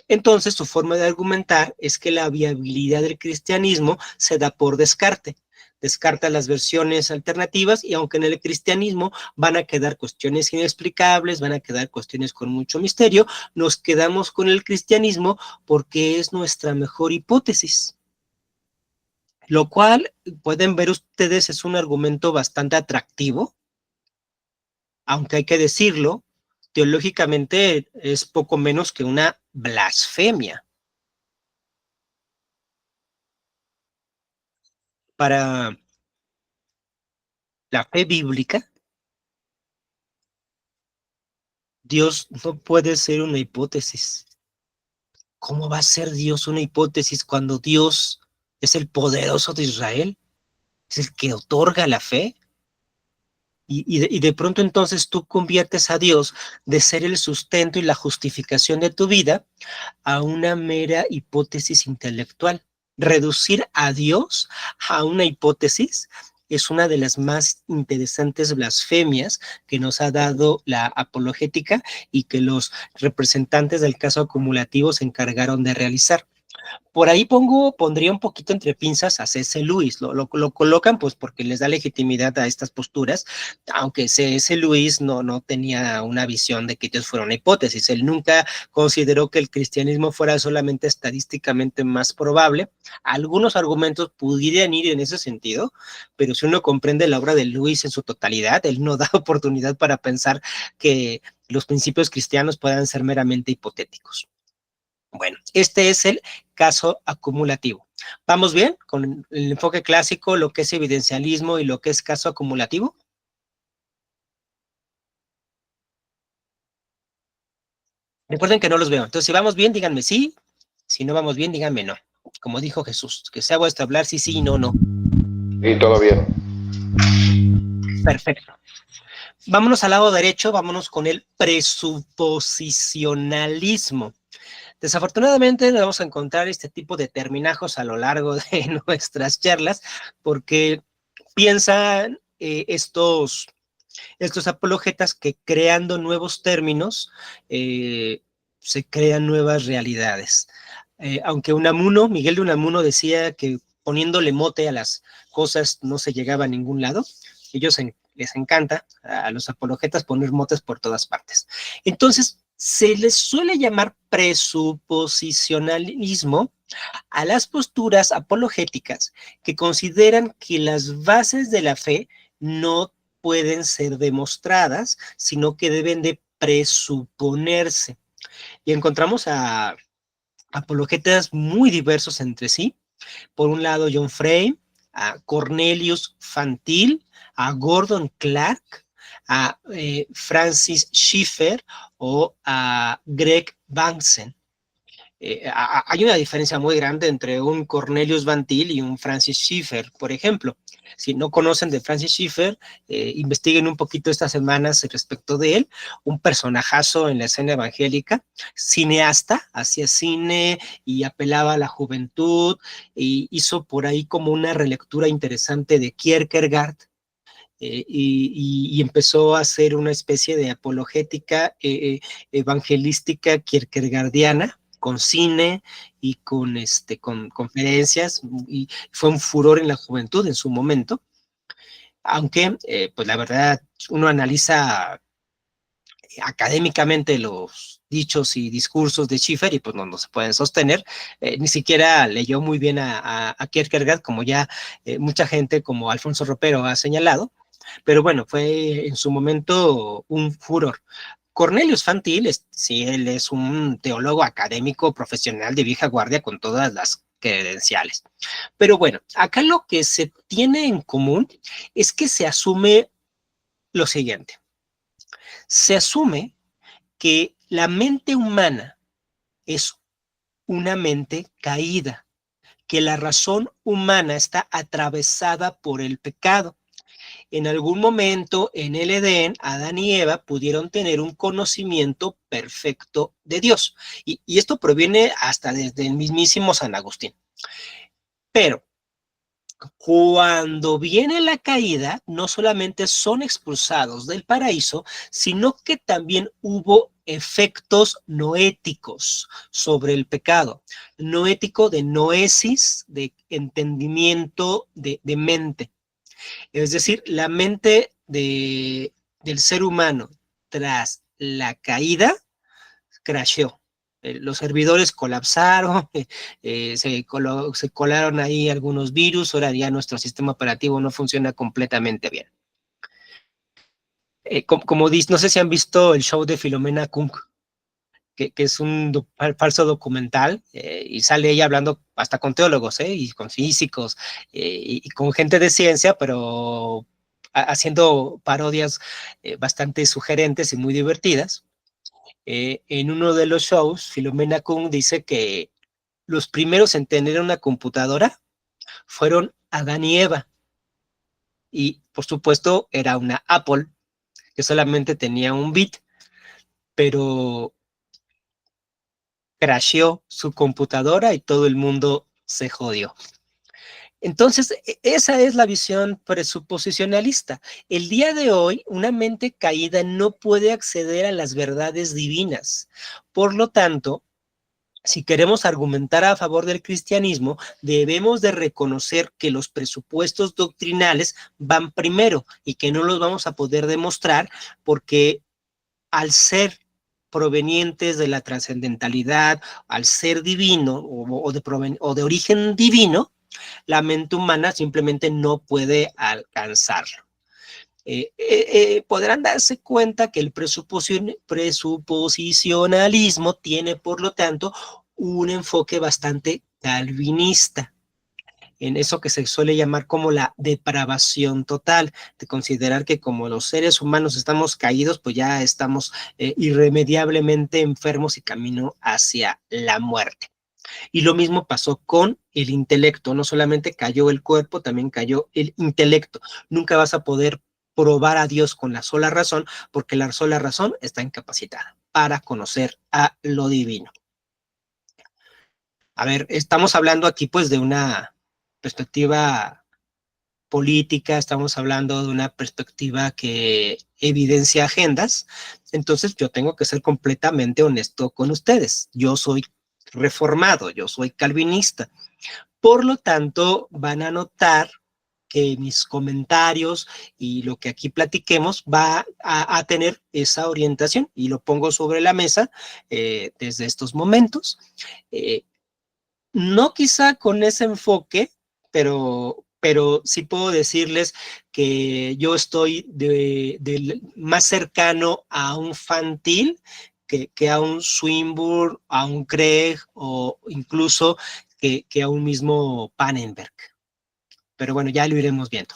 Entonces, su forma de argumentar es que la viabilidad del cristianismo se da por descarte. Descarta las versiones alternativas y aunque en el cristianismo van a quedar cuestiones inexplicables, van a quedar cuestiones con mucho misterio, nos quedamos con el cristianismo porque es nuestra mejor hipótesis. Lo cual, pueden ver ustedes, es un argumento bastante atractivo, aunque hay que decirlo, teológicamente es poco menos que una blasfemia. Para la fe bíblica, Dios no puede ser una hipótesis. ¿Cómo va a ser Dios una hipótesis cuando Dios es el poderoso de Israel? Es el que otorga la fe. Y de pronto entonces tú conviertes a Dios de ser el sustento y la justificación de tu vida a una mera hipótesis intelectual. Reducir a Dios a una hipótesis es una de las más interesantes blasfemias que nos ha dado la apologética y que los representantes del caso acumulativo se encargaron de realizar. Por ahí pondría un poquito entre pinzas a C.S. Lewis, lo colocan pues porque les da legitimidad a estas posturas, aunque C.S. Lewis no tenía una visión de que Dios fuera una hipótesis, él nunca consideró que el cristianismo fuera solamente estadísticamente más probable. Algunos argumentos pudieran ir en ese sentido, pero si uno comprende la obra de Lewis en su totalidad, él no da oportunidad para pensar que los principios cristianos puedan ser meramente hipotéticos. Bueno, este es el caso acumulativo. ¿Vamos bien con el enfoque clásico, lo que es evidencialismo y lo que es caso acumulativo? Recuerden que no los veo. Entonces, si vamos bien, díganme sí. Si no vamos bien, díganme no. Como dijo Jesús, que sea vuestro hablar sí, sí y no, no. Y todo bien. Perfecto. Vámonos al lado derecho, vámonos con el presuposicionalismo. Desafortunadamente vamos a encontrar este tipo de terminajos a lo largo de nuestras charlas porque piensan estos apologetas que creando nuevos términos se crean nuevas realidades. Aunque Miguel de Unamuno decía que poniéndole mote a las cosas no se llegaba a ningún lado, ellos les encanta a los apologetas poner motes por todas partes. Entonces, se les suele llamar presuposicionalismo a las posturas apologéticas que consideran que las bases de la fe no pueden ser demostradas, sino que deben de presuponerse. Y encontramos a apologetas muy diversos entre sí. Por un lado, John Frame, a Cornelius Van Til, a Gordon Clark, a Francis Schaeffer o a Greg Banksen. Hay una diferencia muy grande entre un Cornelius Van Til y un Francis Schaeffer, por ejemplo. Si no conocen de Francis Schaeffer, investiguen un poquito estas semanas respecto de él, un personajazo en la escena evangélica, cineasta, hacía cine y apelaba a la juventud, y hizo por ahí como una relectura interesante de Kierkegaard, y empezó a hacer una especie de apologética evangelística kierkegaardiana, con cine y con conferencias, y fue un furor en la juventud en su momento, aunque pues la verdad uno analiza académicamente los dichos y discursos de Schiffer y pues no se pueden sostener, ni siquiera leyó muy bien a Kierkegaard, como ya mucha gente como Alfonso Ropero ha señalado, pero bueno, fue en su momento un furor. Cornelius Van Til, sí, él es un teólogo académico profesional de vieja guardia con todas las credenciales. Pero bueno, acá lo que se tiene en común es que se asume lo siguiente. Se asume que la mente humana es una mente caída, que la razón humana está atravesada por el pecado. En algún momento en el Edén, Adán y Eva pudieron tener un conocimiento perfecto de Dios. Y esto proviene hasta desde el mismísimo San Agustín. Pero cuando viene la caída, no solamente son expulsados del paraíso, sino que también hubo efectos noéticos sobre el pecado. Noético de noesis, de entendimiento de mente. Es decir, la mente del ser humano tras la caída crasheó. Los servidores colapsaron, se colaron ahí algunos virus, ahora ya nuestro sistema operativo no funciona completamente bien. Como dice, no sé si han visto el show de Filomena Kung, que es un falso documental, y sale ella hablando hasta con teólogos, y con físicos, y con gente de ciencia, pero haciendo parodias bastante sugerentes y muy divertidas. En uno de los shows, Filomena Kung dice que los primeros en tener una computadora fueron Adán y Eva, y por supuesto era una Apple, que solamente tenía un bit, pero crasheó su computadora y todo el mundo se jodió. Entonces, esa es la visión presuposicionalista. El día de hoy, una mente caída no puede acceder a las verdades divinas. Por lo tanto, si queremos argumentar a favor del cristianismo, debemos de reconocer que los presupuestos doctrinales van primero y que no los vamos a poder demostrar porque al ser provenientes de la trascendentalidad, al ser divino o de origen divino, la mente humana simplemente no puede alcanzarlo. Podrán darse cuenta que el presuposicionalismo tiene, por lo tanto, un enfoque bastante calvinista, en eso que se suele llamar como la depravación total, de considerar que como los seres humanos estamos caídos, pues ya estamos irremediablemente enfermos y camino hacia la muerte. Y lo mismo pasó con el intelecto, no solamente cayó el cuerpo, también cayó el intelecto. Nunca vas a poder probar a Dios con la sola razón, porque la sola razón está incapacitada para conocer a lo divino. A ver, estamos hablando aquí pues de una perspectiva política, estamos hablando de una perspectiva que evidencia agendas, entonces yo tengo que ser completamente honesto con ustedes. Yo soy reformado, yo soy calvinista. Por lo tanto, van a notar que mis comentarios y lo que aquí platiquemos va a tener esa orientación, y lo pongo sobre la mesa desde estos momentos. No quizá con ese enfoque, pero sí puedo decirles que yo estoy más cercano a un Fantil que a un Swinburne, a un Craig o incluso que a un mismo Pannenberg. Pero bueno, ya lo iremos viendo.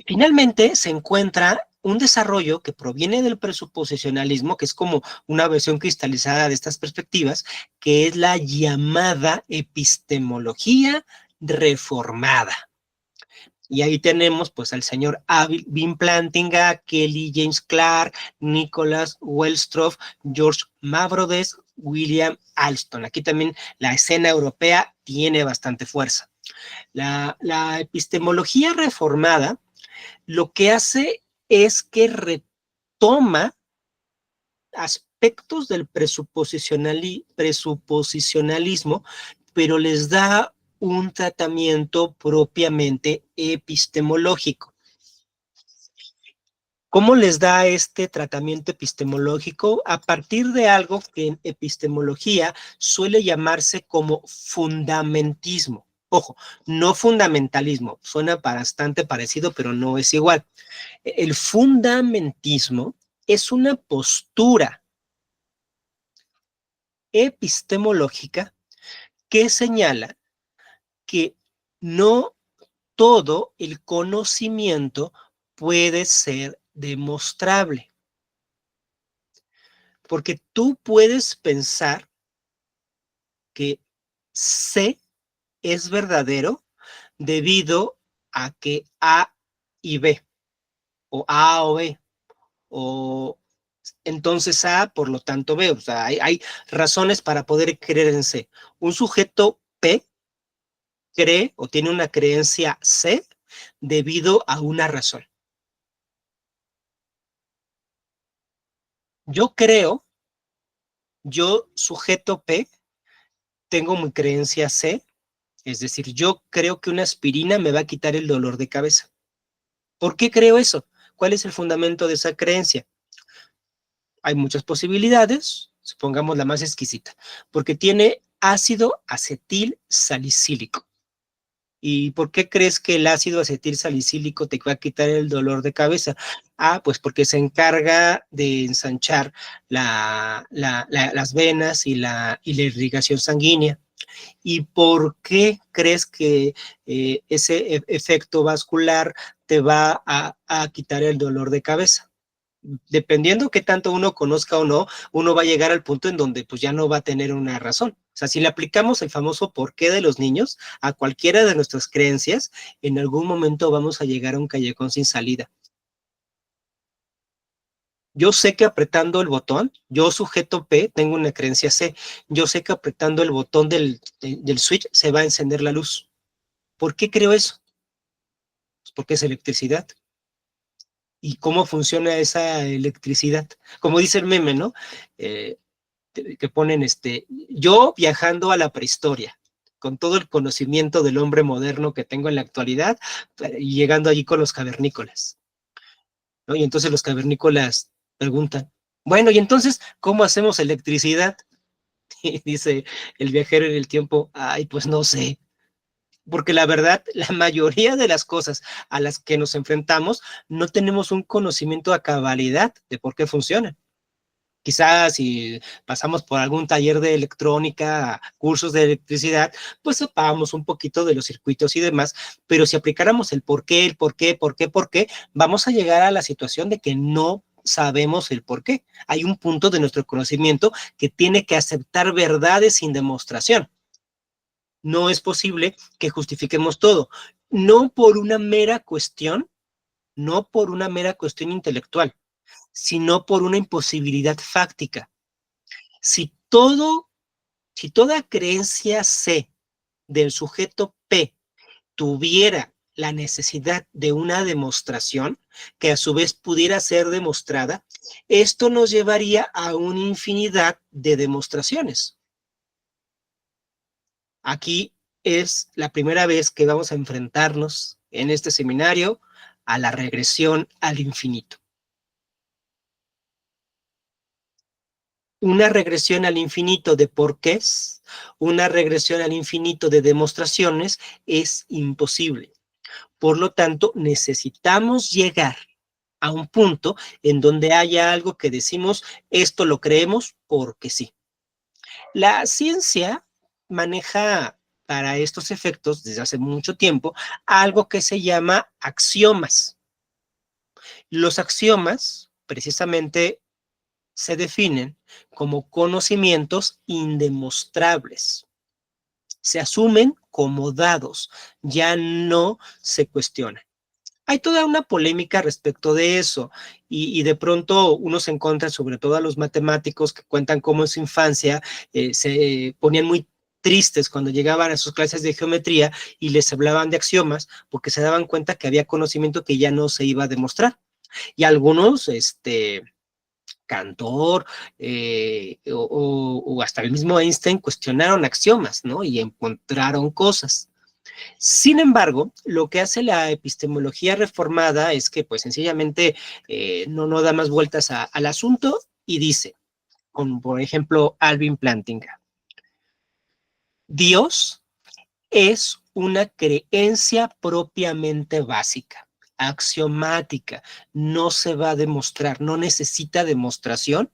Finalmente se encuentra un desarrollo que proviene del presuposicionalismo, que es como una versión cristalizada de estas perspectivas, que es la llamada epistemología reformada. Y ahí tenemos pues al señor Wim Plantinga, Kelly James Clark, Nicholas Wellstroff, George Mavrodes, William Alston. Aquí también la escena europea tiene bastante fuerza. La epistemología reformada lo que hace es que retoma aspectos del presuposicionalismo, pero les da un tratamiento propiamente epistemológico. ¿Cómo les da este tratamiento epistemológico? A partir de algo que en epistemología suele llamarse como fundamentismo. Ojo, no fundamentalismo, suena bastante parecido, pero no es igual. El fundamentismo es una postura epistemológica que señala que no todo el conocimiento puede ser demostrable. Porque tú puedes pensar que C es verdadero debido a que A y B, o A o B, o entonces A, por lo tanto B. O sea, hay razones para poder creer en C. Un sujeto P cree o tiene una creencia C debido a una razón. Yo creo, yo sujeto P, tengo mi creencia C, es decir, yo creo que una aspirina me va a quitar el dolor de cabeza. ¿Por qué creo eso? ¿Cuál es el fundamento de esa creencia? Hay muchas posibilidades, supongamos la más exquisita, porque tiene ácido acetil salicílico. ¿Y por qué crees que el ácido acetil salicílico te va a quitar el dolor de cabeza? Ah, pues porque se encarga de ensanchar las venas y la irrigación sanguínea. ¿Y por qué crees que ese efecto vascular te va a quitar el dolor de cabeza? Dependiendo qué tanto uno conozca o no, uno va a llegar al punto en donde pues ya no va a tener una razón. O sea, si le aplicamos el famoso porqué de los niños a cualquiera de nuestras creencias, en algún momento vamos a llegar a un callejón sin salida. Yo sé que apretando el botón, yo sujeto P, tengo una creencia C, yo sé que apretando el botón del switch se va a encender la luz. ¿Por qué creo eso? Pues porque es electricidad. ¿Y cómo funciona esa electricidad? Como dice el meme, ¿no? Que ponen yo viajando a la prehistoria, con todo el conocimiento del hombre moderno que tengo en la actualidad, y llegando allí con los cavernícolas, ¿no? Y entonces los cavernícolas preguntan, bueno, y entonces, ¿cómo hacemos electricidad? Y dice el viajero en el tiempo, ay, pues no sé, porque la verdad, la mayoría de las cosas a las que nos enfrentamos no tenemos un conocimiento a cabalidad de por qué funcionan. Quizás si pasamos por algún taller de electrónica, cursos de electricidad, pues sepamos un poquito de los circuitos y demás, pero si aplicáramos el por qué, vamos a llegar a la situación de que no sabemos el por qué. Hay un punto de nuestro conocimiento que tiene que aceptar verdades sin demostración. No es posible que justifiquemos todo, no por una mera cuestión, no por una mera cuestión intelectual, sino por una imposibilidad fáctica. Si toda creencia C del sujeto P tuviera la necesidad de una demostración, que a su vez pudiera ser demostrada, esto nos llevaría a una infinidad de demostraciones. Aquí es la primera vez que vamos a enfrentarnos en este seminario a la regresión al infinito. Una regresión al infinito de porqués, una regresión al infinito de demostraciones es imposible. Por lo tanto, necesitamos llegar a un punto en donde haya algo que decimos, esto lo creemos porque sí. La ciencia maneja para estos efectos, desde hace mucho tiempo, algo que se llama axiomas. Los axiomas, precisamente, se definen como conocimientos indemostrables. Se asumen como dados, ya no se cuestionan. Hay toda una polémica respecto de eso y de pronto uno se encuentra, sobre todo a los matemáticos que cuentan cómo en su infancia se ponían muy tristes cuando llegaban a sus clases de geometría y les hablaban de axiomas porque se daban cuenta que había conocimiento que ya no se iba a demostrar. Y algunos, Cantor o hasta el mismo Einstein cuestionaron axiomas, ¿no? Y encontraron cosas. Sin embargo, lo que hace la epistemología reformada es que, pues, sencillamente no da más vueltas al asunto y dice, como por ejemplo Alvin Plantinga, Dios es una creencia propiamente básica, axiomática, no se va a demostrar, no necesita demostración,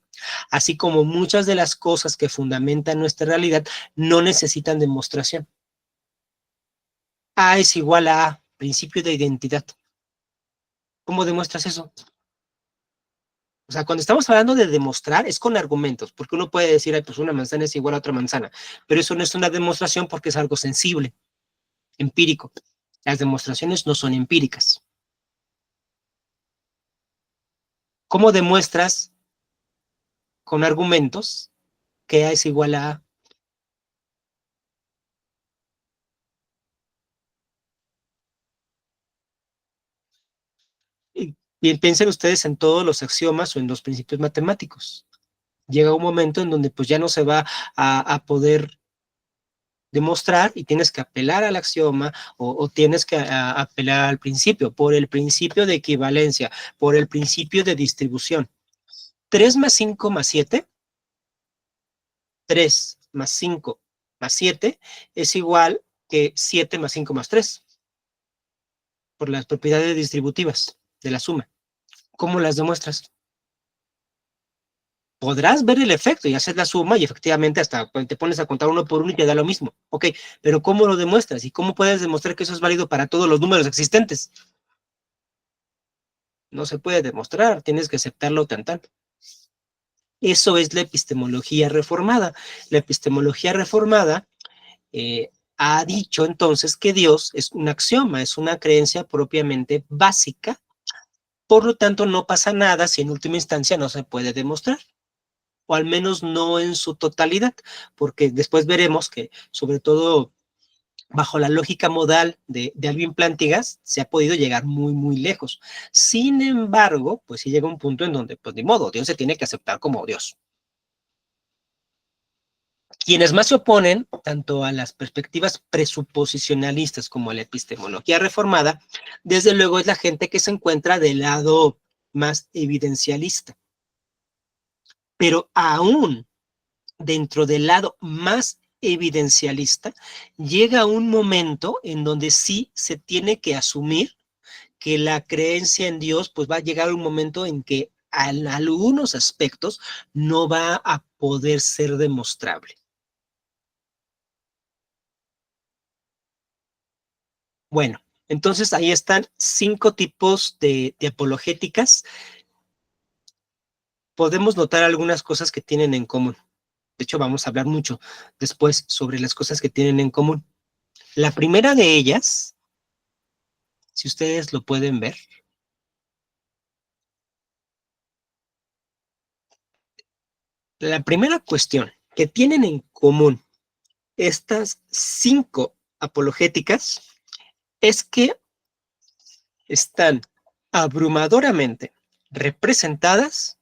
así como muchas de las cosas que fundamentan nuestra realidad no necesitan demostración. A es igual a A, principio de identidad. ¿Cómo demuestras eso? O sea, cuando estamos hablando de demostrar, es con argumentos, porque uno puede decir, pues una manzana es igual a otra manzana, pero eso no es una demostración porque es algo sensible, empírico. Las demostraciones no son empíricas. ¿Cómo demuestras con argumentos que A es igual a A? Y piensen ustedes en todos los axiomas o en los principios matemáticos. Llega un momento en donde pues ya no se va a poder demostrar y tienes que apelar al axioma o tienes que apelar al principio, por el principio de equivalencia, por el principio de distribución. 3 más 5 más 7, 3 más 5 más 7 es igual que 7 más 5 más 3, por las propiedades distributivas de la suma. ¿Cómo las demuestras? Podrás ver el efecto y hacer la suma y efectivamente hasta te pones a contar uno por uno y te da lo mismo. Ok, pero ¿cómo lo demuestras? ¿Y cómo puedes demostrar que eso es válido para todos los números existentes? No se puede demostrar, tienes que aceptarlo tan tan. Eso es la epistemología reformada. La epistemología reformada ha dicho entonces que Dios es un axioma, es una creencia propiamente básica, por lo tanto no pasa nada si en última instancia no se puede demostrar, o al menos no en su totalidad, porque después veremos que sobre todo bajo la lógica modal de Alvin Plantingas, se ha podido llegar muy, muy lejos. Sin embargo, pues sí llega un punto en donde, pues ni modo, Dios se tiene que aceptar como Dios. Quienes más se oponen, tanto a las perspectivas presuposicionalistas como a la epistemología reformada, desde luego es la gente que se encuentra del lado más evidencialista. Pero aún dentro del lado más evidencialista, llega un momento en donde sí se tiene que asumir que la creencia en Dios, pues va a llegar un momento en que en algunos aspectos no va a poder ser demostrable. Bueno, entonces ahí están 5 tipos de apologéticas. Podemos notar algunas cosas que tienen en común. De hecho, vamos a hablar mucho después sobre las cosas que tienen en común. La primera de ellas, si ustedes lo pueden ver, la primera cuestión que tienen en común estas 5 apologéticas es que están abrumadoramente representadas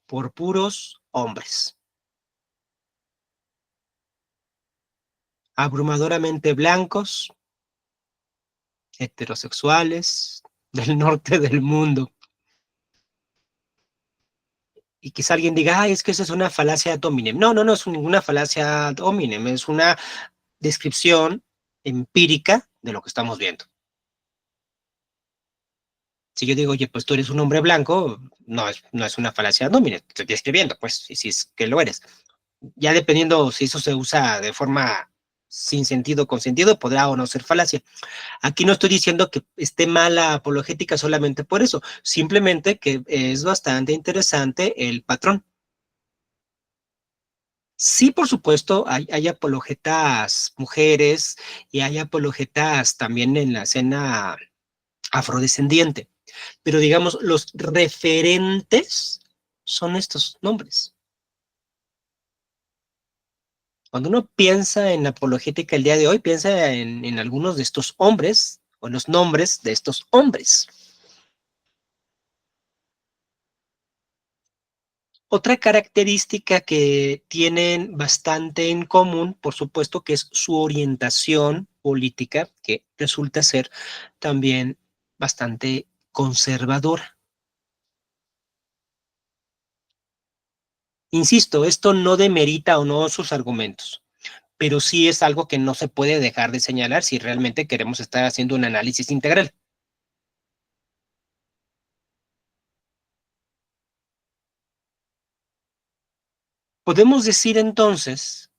por puros hombres. Abrumadoramente blancos, heterosexuales del norte del mundo. Y quizá alguien diga, ay, es que esa es una falacia ad hominem. No, no, no es ninguna falacia ad hominem, es una descripción empírica de lo que estamos viendo. Si yo digo, oye, pues tú eres un hombre blanco, no es una falacia ad hominem, te estoy describiendo, pues, y si es que lo eres. Ya dependiendo si eso se usa de forma sin sentido o con sentido, podrá o no ser falacia. Aquí no estoy diciendo que esté mala apologética solamente por eso, simplemente que es bastante interesante el patrón. Sí, por supuesto, hay apologetas mujeres y hay apologetas también en la escena afrodescendiente, pero digamos, los referentes son estos nombres. Cuando uno piensa en apologética el día de hoy, piensa en algunos de estos hombres o en los nombres de estos hombres. Otra característica que tienen bastante en común, por supuesto, que es su orientación política, que resulta ser también bastante conservadora. Insisto, esto no demerita o no sus argumentos, pero sí es algo que no se puede dejar de señalar si realmente queremos estar haciendo un análisis integral. Podemos decir entonces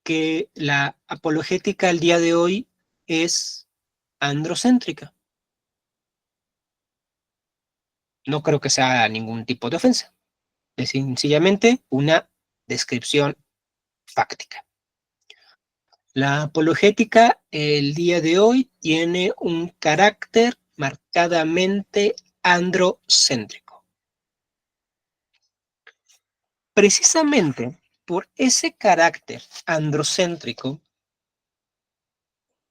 que la apologética al día de hoy es androcéntrica. No creo que sea ningún tipo de ofensa. Es sencillamente una descripción fáctica. La apologética el día de hoy tiene un carácter marcadamente androcéntrico. Precisamente por ese carácter androcéntrico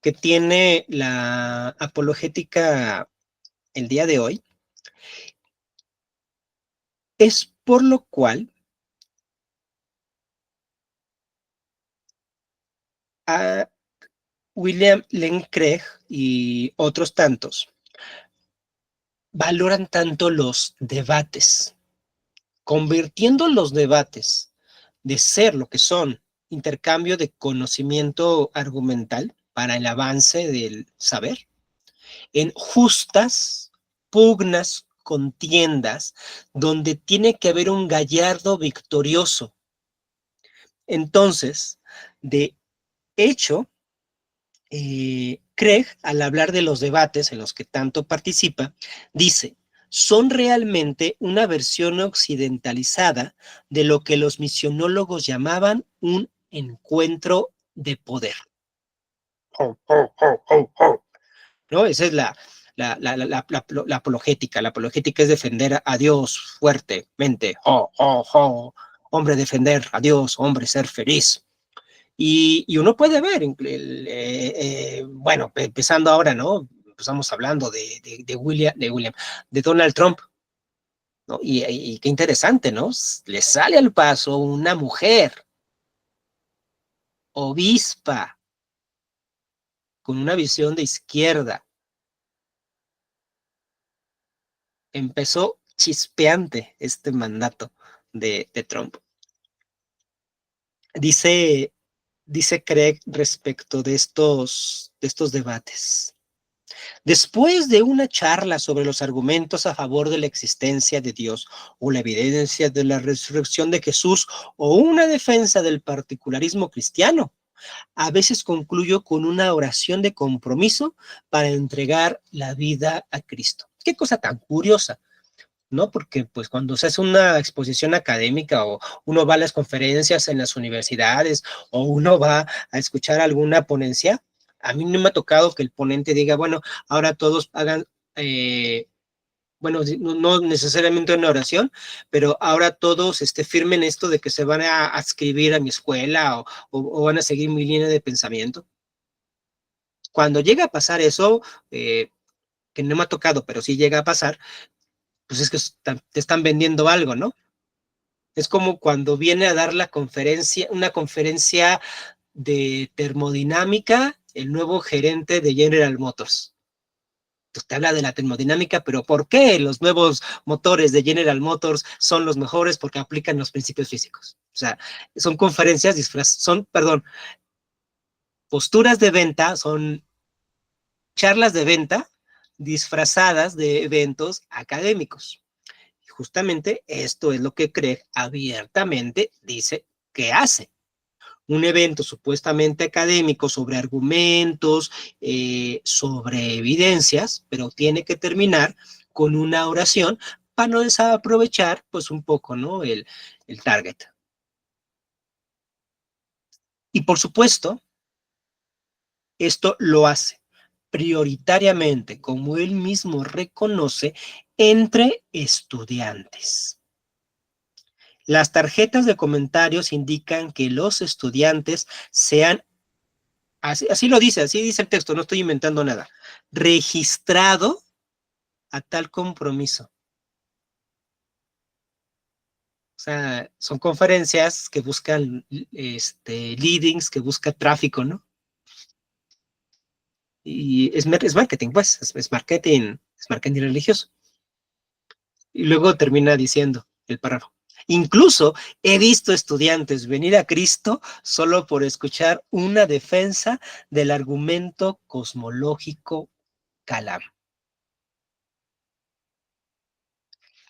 que tiene la apologética el día de hoy, es por lo cual a William Lane Craig y otros tantos valoran tanto los debates, convirtiendo los debates de ser lo que son intercambio de conocimiento argumental para el avance del saber, en justas pugnas, contiendas, donde tiene que haber un gallardo victorioso. Entonces, de hecho, Craig, al hablar de los debates en los que tanto participa, dice, son realmente una versión occidentalizada de lo que los misionólogos llamaban un encuentro de poder. ¿No? Esa es la apologética. La apologética es defender a Dios fuertemente. Hombre, defender a Dios, hombre, ser feliz. Y uno puede ver, bueno, empezando ahora, ¿no? Empezamos hablando de Donald Trump, ¿no? Y qué interesante, ¿no? Le sale al paso una mujer, obispa, con una visión de izquierda. Empezó chispeante este mandato de Trump. Dice Craig respecto de estos debates. Después de una charla sobre los argumentos a favor de la existencia de Dios o la evidencia de la resurrección de Jesús o una defensa del particularismo cristiano, a veces concluyo con una oración de compromiso para entregar la vida a Cristo. Qué cosa tan curiosa, ¿no? Porque pues cuando se hace una exposición académica o uno va a las conferencias en las universidades o uno va a escuchar alguna ponencia, a mí no me ha tocado que el ponente diga, bueno, ahora todos hagan, bueno, no necesariamente una oración, pero ahora todos firmen esto de que se van a adscribir a mi escuela o van a seguir mi línea de pensamiento. Cuando llega a pasar eso, que no me ha tocado, pero sí llega a pasar, pues es que te están vendiendo algo, ¿no? Es como cuando viene a dar una conferencia de termodinámica el nuevo gerente de General Motors. Pues te habla de la termodinámica, pero ¿por qué los nuevos motores de General Motors son los mejores? Porque aplican los principios físicos. O sea, son conferencias posturas de venta, son charlas de venta disfrazadas de eventos académicos. Y justamente esto es lo que Craig abiertamente dice que hace. Un evento supuestamente académico sobre argumentos, sobre evidencias, pero tiene que terminar con una oración para no desaprovechar pues un poco, ¿no? El target. Y por supuesto, esto lo hace prioritariamente, como él mismo reconoce, entre estudiantes. Las tarjetas de comentarios indican que los estudiantes sean, así lo dice, así dice el texto, no estoy inventando nada, registrado a tal compromiso. O sea, son conferencias que buscan leadings, que buscan tráfico, ¿no? Y es marketing, pues, es marketing religioso. Y luego termina diciendo el párrafo. Incluso he visto estudiantes venir a Cristo solo por escuchar una defensa del argumento cosmológico Kalam.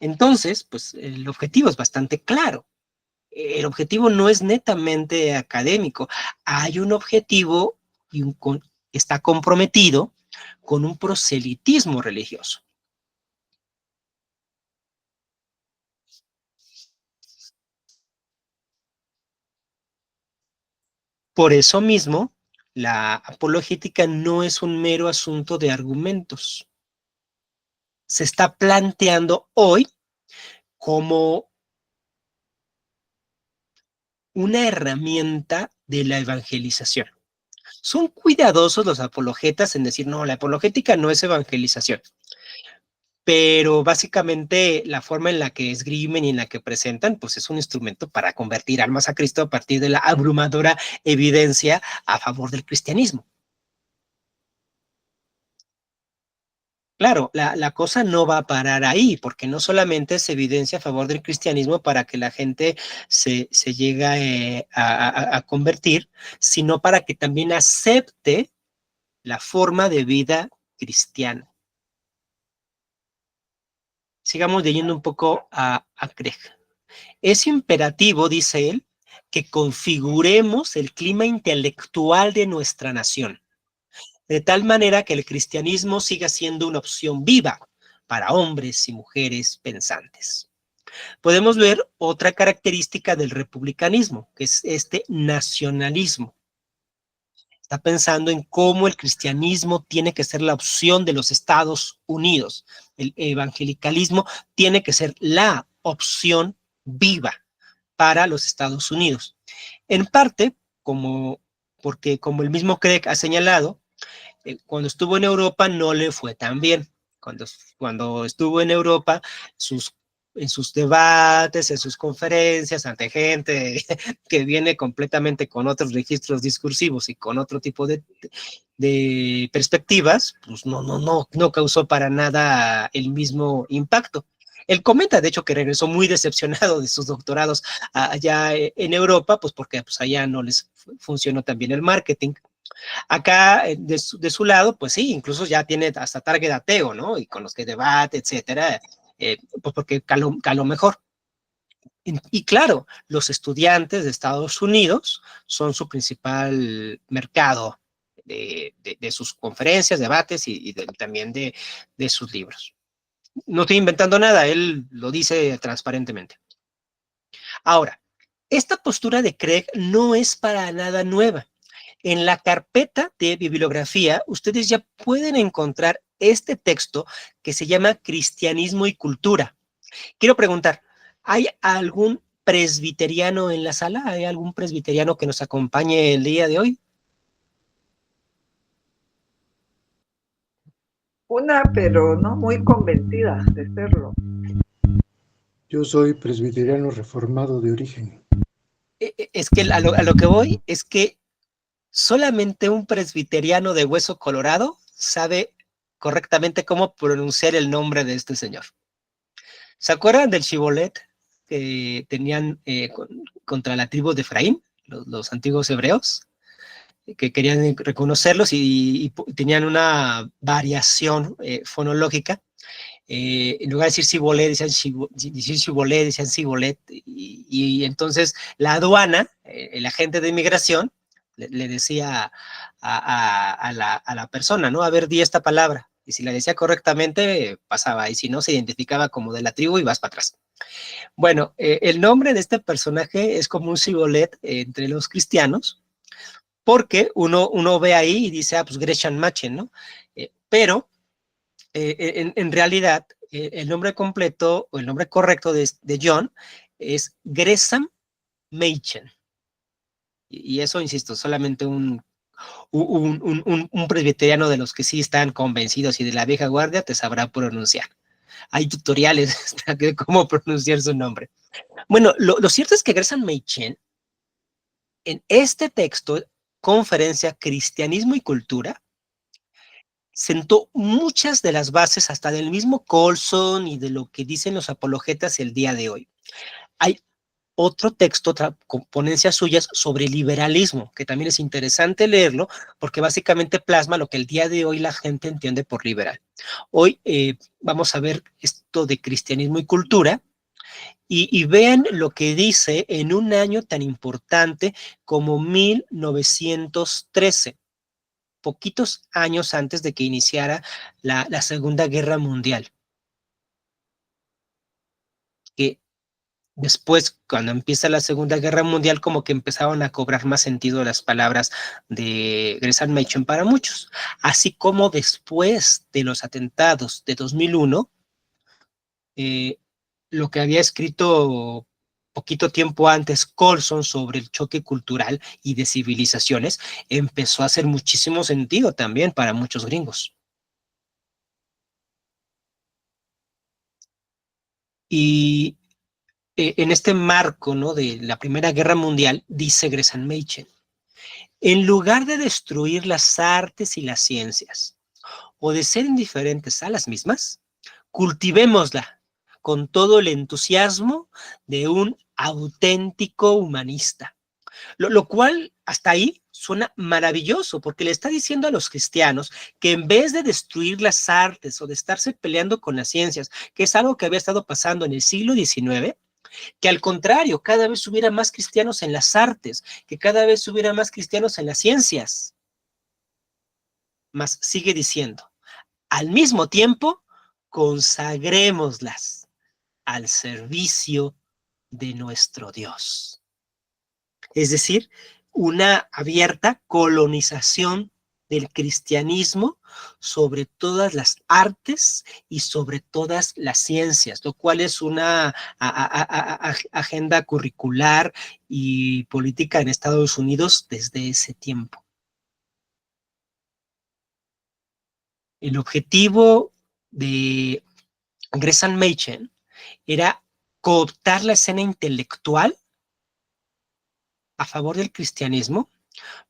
Entonces, pues el objetivo es bastante claro. El objetivo no es netamente académico. Hay un objetivo y está comprometido con un proselitismo religioso. Por eso mismo, la apologética no es un mero asunto de argumentos. Se está planteando hoy como una herramienta de la evangelización. Son cuidadosos los apologetas en decir, no, la apologética no es evangelización. Pero básicamente la forma en la que esgrimen y en la que presentan, pues es un instrumento para convertir almas a Cristo a partir de la abrumadora evidencia a favor del cristianismo. Claro, la cosa no va a parar ahí, porque no solamente se evidencia a favor del cristianismo para que la gente se llegue a convertir, sino para que también acepte la forma de vida cristiana. Sigamos leyendo un poco a Craig. Es imperativo, dice él, que configuremos el clima intelectual de nuestra nación, de tal manera que el cristianismo siga siendo una opción viva para hombres y mujeres pensantes. Podemos ver otra característica del republicanismo, que es este nacionalismo. Está pensando en cómo el cristianismo tiene que ser la opción de los Estados Unidos. El evangelicalismo tiene que ser la opción viva para los Estados Unidos. En parte, porque como el mismo Craig ha señalado, cuando estuvo en Europa no le fue tan bien. Cuando estuvo en Europa, en sus debates, en sus conferencias, ante gente que viene completamente con otros registros discursivos y con otro tipo de perspectivas, pues no causó para nada el mismo impacto. Él comenta, de hecho, que regresó muy decepcionado de sus doctorados allá en Europa, pues porque pues allá no les funcionó tan bien el marketing. Acá, de su lado, pues sí, incluso ya tiene hasta target ateo, ¿no? Y con los que debate, etcétera, pues porque caló mejor. Y claro, los estudiantes de Estados Unidos son su principal mercado de sus conferencias, debates y también de sus libros. No estoy inventando nada, él lo dice transparentemente. Ahora, esta postura de Craig no es para nada nueva. En la carpeta de bibliografía, ustedes ya pueden encontrar este texto que se llama Cristianismo y Cultura. Quiero preguntar, ¿hay algún presbiteriano en la sala? ¿Hay algún presbiteriano que nos acompañe el día de hoy? Una, pero no muy convencida de serlo. Yo soy presbiteriano reformado de origen. Es que a lo que voy es que Solamente un presbiteriano de hueso colorado sabe correctamente cómo pronunciar el nombre de este señor. ¿Se acuerdan del Shibolet que tenían contra la tribu de Efraín, los antiguos hebreos? Que querían reconocerlos y tenían una variación fonológica. En lugar de decir Cibolet, decían Cibolet, decían Cibolet, y entonces la aduana, el agente de inmigración, le decía a la persona, ¿no? A ver, di esta palabra, y si la decía correctamente, pasaba, y si no, se identificaba como de la tribu y vas para atrás. Bueno, el nombre de este personaje es como un Cibolet entre los cristianos, porque uno ve ahí y dice, ah, pues Gresham Machen, ¿no? Pero en realidad, el nombre completo o el nombre correcto de John es Gresham Machen. Y eso, insisto, solamente un presbiteriano de los que sí están convencidos y de la vieja guardia te sabrá pronunciar. Hay tutoriales de cómo pronunciar su nombre. Bueno, lo cierto es que Gresham Machen, en este texto, Conferencia Cristianismo y Cultura, sentó muchas de las bases hasta del mismo Colson y de lo que dicen los apologetas el día de hoy. Hay otro texto, otra ponencia suyas sobre liberalismo, que también es interesante leerlo, porque básicamente plasma lo que el día de hoy la gente entiende por liberal. Hoy vamos a ver esto de cristianismo y cultura, y vean lo que dice en un año tan importante como 1913. Poquitos años antes de que iniciara la Segunda Guerra Mundial. Que después, cuando empieza la Segunda Guerra Mundial, como que empezaron a cobrar más sentido las palabras de Gresham Machen para muchos. Así como después de los atentados de 2001, lo que había escrito poquito tiempo antes Colson sobre el choque cultural y de civilizaciones, empezó a hacer muchísimo sentido también para muchos gringos. Y en este marco, ¿no?, de la Primera Guerra Mundial, dice Gresham Machen, en lugar de destruir las artes y las ciencias, o de ser indiferentes a las mismas, cultivémosla con todo el entusiasmo de un auténtico humanista. Lo cual, hasta ahí, suena maravilloso, porque le está diciendo a los cristianos que en vez de destruir las artes o de estarse peleando con las ciencias, que es algo que había estado pasando en el siglo XIX, que al contrario, cada vez hubiera más cristianos en las artes, que cada vez hubiera más cristianos en las ciencias. Mas sigue diciendo, al mismo tiempo, consagrémoslas al servicio de nuestro Dios. Es decir, una abierta colonización del cristianismo sobre todas las artes y sobre todas las ciencias, lo cual es una agenda curricular y política en Estados Unidos desde ese tiempo. El objetivo de Gresham Machen era cooptar la escena intelectual a favor del cristianismo,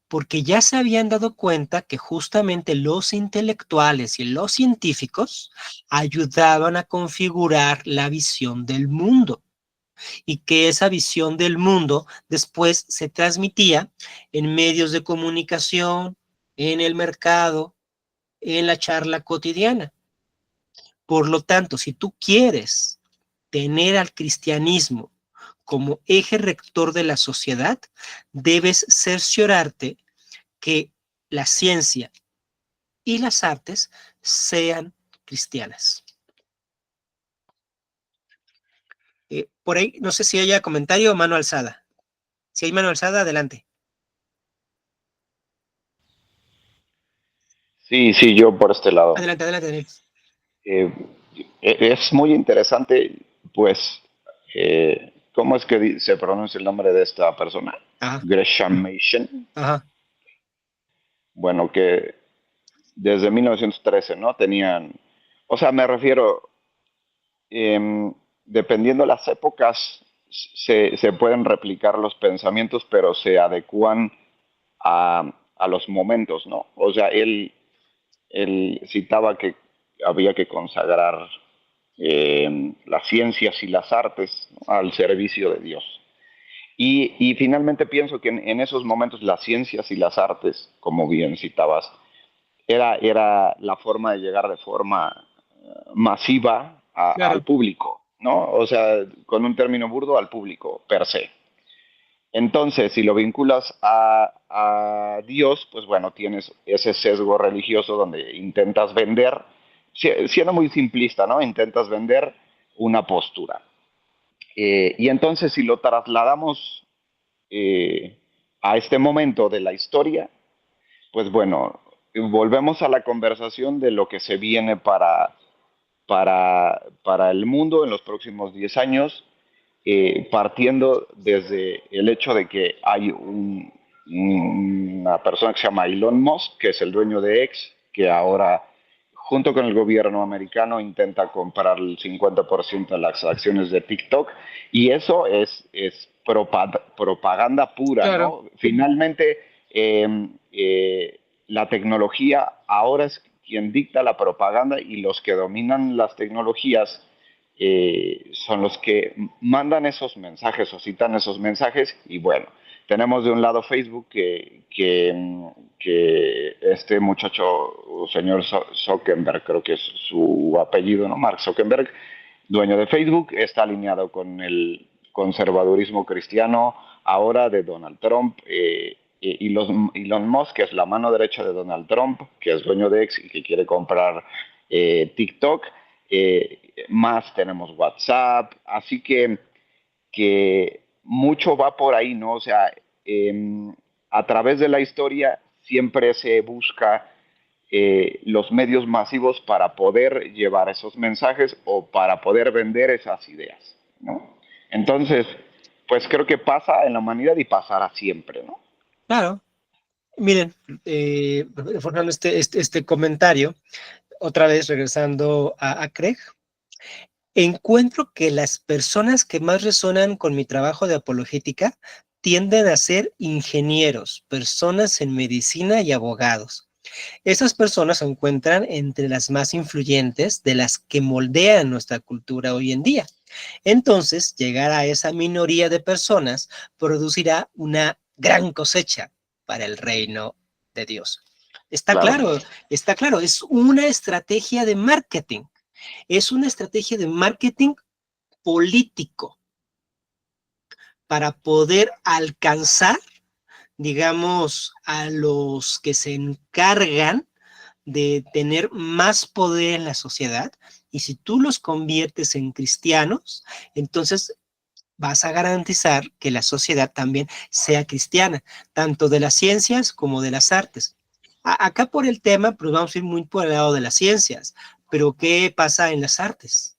porque ya se habían dado cuenta que justamente los intelectuales y los científicos ayudaban a configurar la visión del mundo y que esa visión del mundo después se transmitía en medios de comunicación, en el mercado, en la charla cotidiana. Por lo tanto, si tú quieres tener al cristianismo como eje rector de la sociedad, debes cerciorarte que la ciencia y las artes sean cristianas. Por ahí, no sé si haya comentario o mano alzada. Si hay mano alzada, adelante. Sí, sí, yo por este lado. Adelante, adelante, Daniel. Eh, es muy interesante, pues, ¿cómo es que se pronuncia el nombre de esta persona? Ajá. Gresham Machen. Ajá. Bueno, que desde 1913, ¿no? Tenían, o sea, me refiero, dependiendo de las épocas, se pueden replicar los pensamientos, pero se adecúan a, a los momentos, ¿no? O sea, él citaba que había que consagrar las ciencias y las artes, ¿no?, al servicio de Dios. Y finalmente pienso que en esos momentos las ciencias y las artes, como bien citabas, era la forma de llegar de forma masiva al Claro, público, ¿no? O sea, con un término burdo, al público per se. Entonces, si lo vinculas a Dios, pues bueno, tienes ese sesgo religioso donde intentas vender, siendo muy simplista, ¿no? Intentas vender una postura. Y entonces, si lo trasladamos eh, a este momento de la historia, pues bueno, volvemos a la conversación de lo que se viene para el mundo en los próximos 10 años, partiendo desde el hecho de que hay una persona que se llama Elon Musk, que es el dueño de X, que ahora, junto con el gobierno americano, intenta comprar el 50% de las acciones de TikTok, y eso es propaganda pura, claro. ¿no? Finalmente, la tecnología ahora es quien dicta la propaganda, y los que dominan las tecnologías son los que mandan esos mensajes o citan esos mensajes. Y bueno, tenemos de un lado Facebook que este muchacho, señor Zuckerberg, creo que es su apellido, ¿no? Mark Zuckerberg, dueño de Facebook, está alineado con el conservadurismo cristiano ahora de Donald Trump. Elon Musk, que es la mano derecha de Donald Trump, que es dueño de X y que quiere comprar TikTok. Más tenemos WhatsApp, así que mucho va por ahí, ¿no? O sea, a través de la historia siempre se busca los medios masivos para poder llevar esos mensajes o para poder vender esas ideas, ¿no? Entonces, pues creo que pasa en la humanidad y pasará siempre, ¿no? Claro. Miren, formando este comentario, otra vez regresando a Craig, encuentro que las personas que más resonan con mi trabajo de apologética tienden a ser ingenieros, personas en medicina y abogados. Esas personas se encuentran entre las más influyentes de las que moldean nuestra cultura hoy en día. Entonces, llegar a esa minoría de personas producirá una gran cosecha para el reino de Dios. Claro. Está claro, es una estrategia de marketing. Es una estrategia de marketing político para poder alcanzar, digamos, a los que se encargan de tener más poder en la sociedad. Y si tú los conviertes en cristianos, entonces vas a garantizar que la sociedad también sea cristiana, tanto de las ciencias como de las artes. Acá por el tema, pues vamos a ir muy por el lado de las ciencias, pero ¿qué pasa en las artes?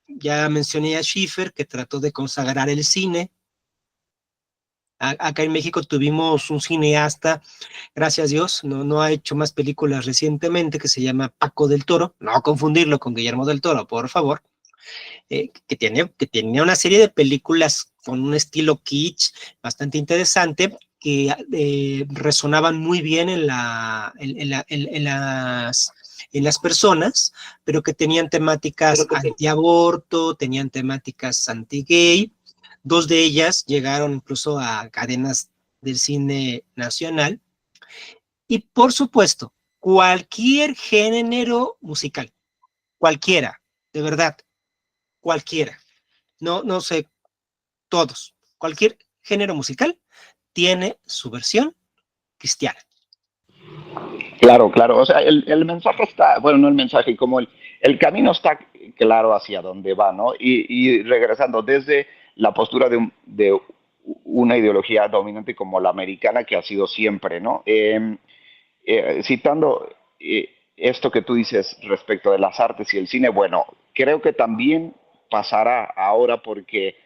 Ya mencioné a Schiffer, que trató de consagrar el cine. Acá en México tuvimos un cineasta, gracias a Dios, no ha hecho más películas recientemente, que se llama Paco del Toro, no confundirlo con Guillermo del Toro, por favor, que tenía una serie de películas con un estilo kitsch bastante interesante, que resonaban muy bien en las personas, pero que tenían temáticas anti-aborto, tenían temáticas anti-gay. Dos de ellas llegaron incluso a cadenas del cine nacional. Y por supuesto, cualquier género musical, cualquiera, de verdad, cualquiera, no sé, todos, cualquier género musical tiene su versión cristiana. Claro, claro. O sea, el mensaje está, bueno, no el mensaje, como el camino está claro hacia dónde va, ¿no? Y regresando desde la postura de una ideología dominante como la americana, que ha sido siempre, ¿no? Citando esto que tú dices respecto de las artes y el cine, bueno, creo que también pasará ahora porque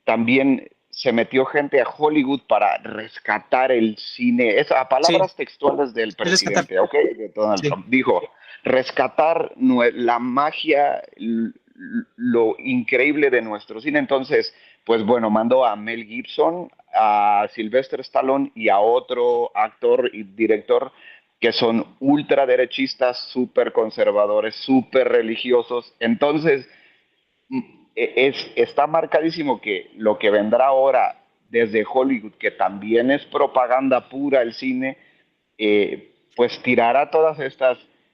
también se metió gente a Hollywood para rescatar el cine. Es a Sí, palabras textuales del es rescatar. presidente, ¿ok? De Donald Sí, Trump. Dijo, rescatar la magia, lo increíble de nuestro cine. Entonces, pues bueno, mandó a Mel Gibson a Sylvester Stallone y a otro actor y director que son ultraderechistas, súper conservadores, súper religiosos. Entonces, está marcadísimo que lo que vendrá ahora desde Hollywood, que también es propaganda pura el cine, pues tirará todas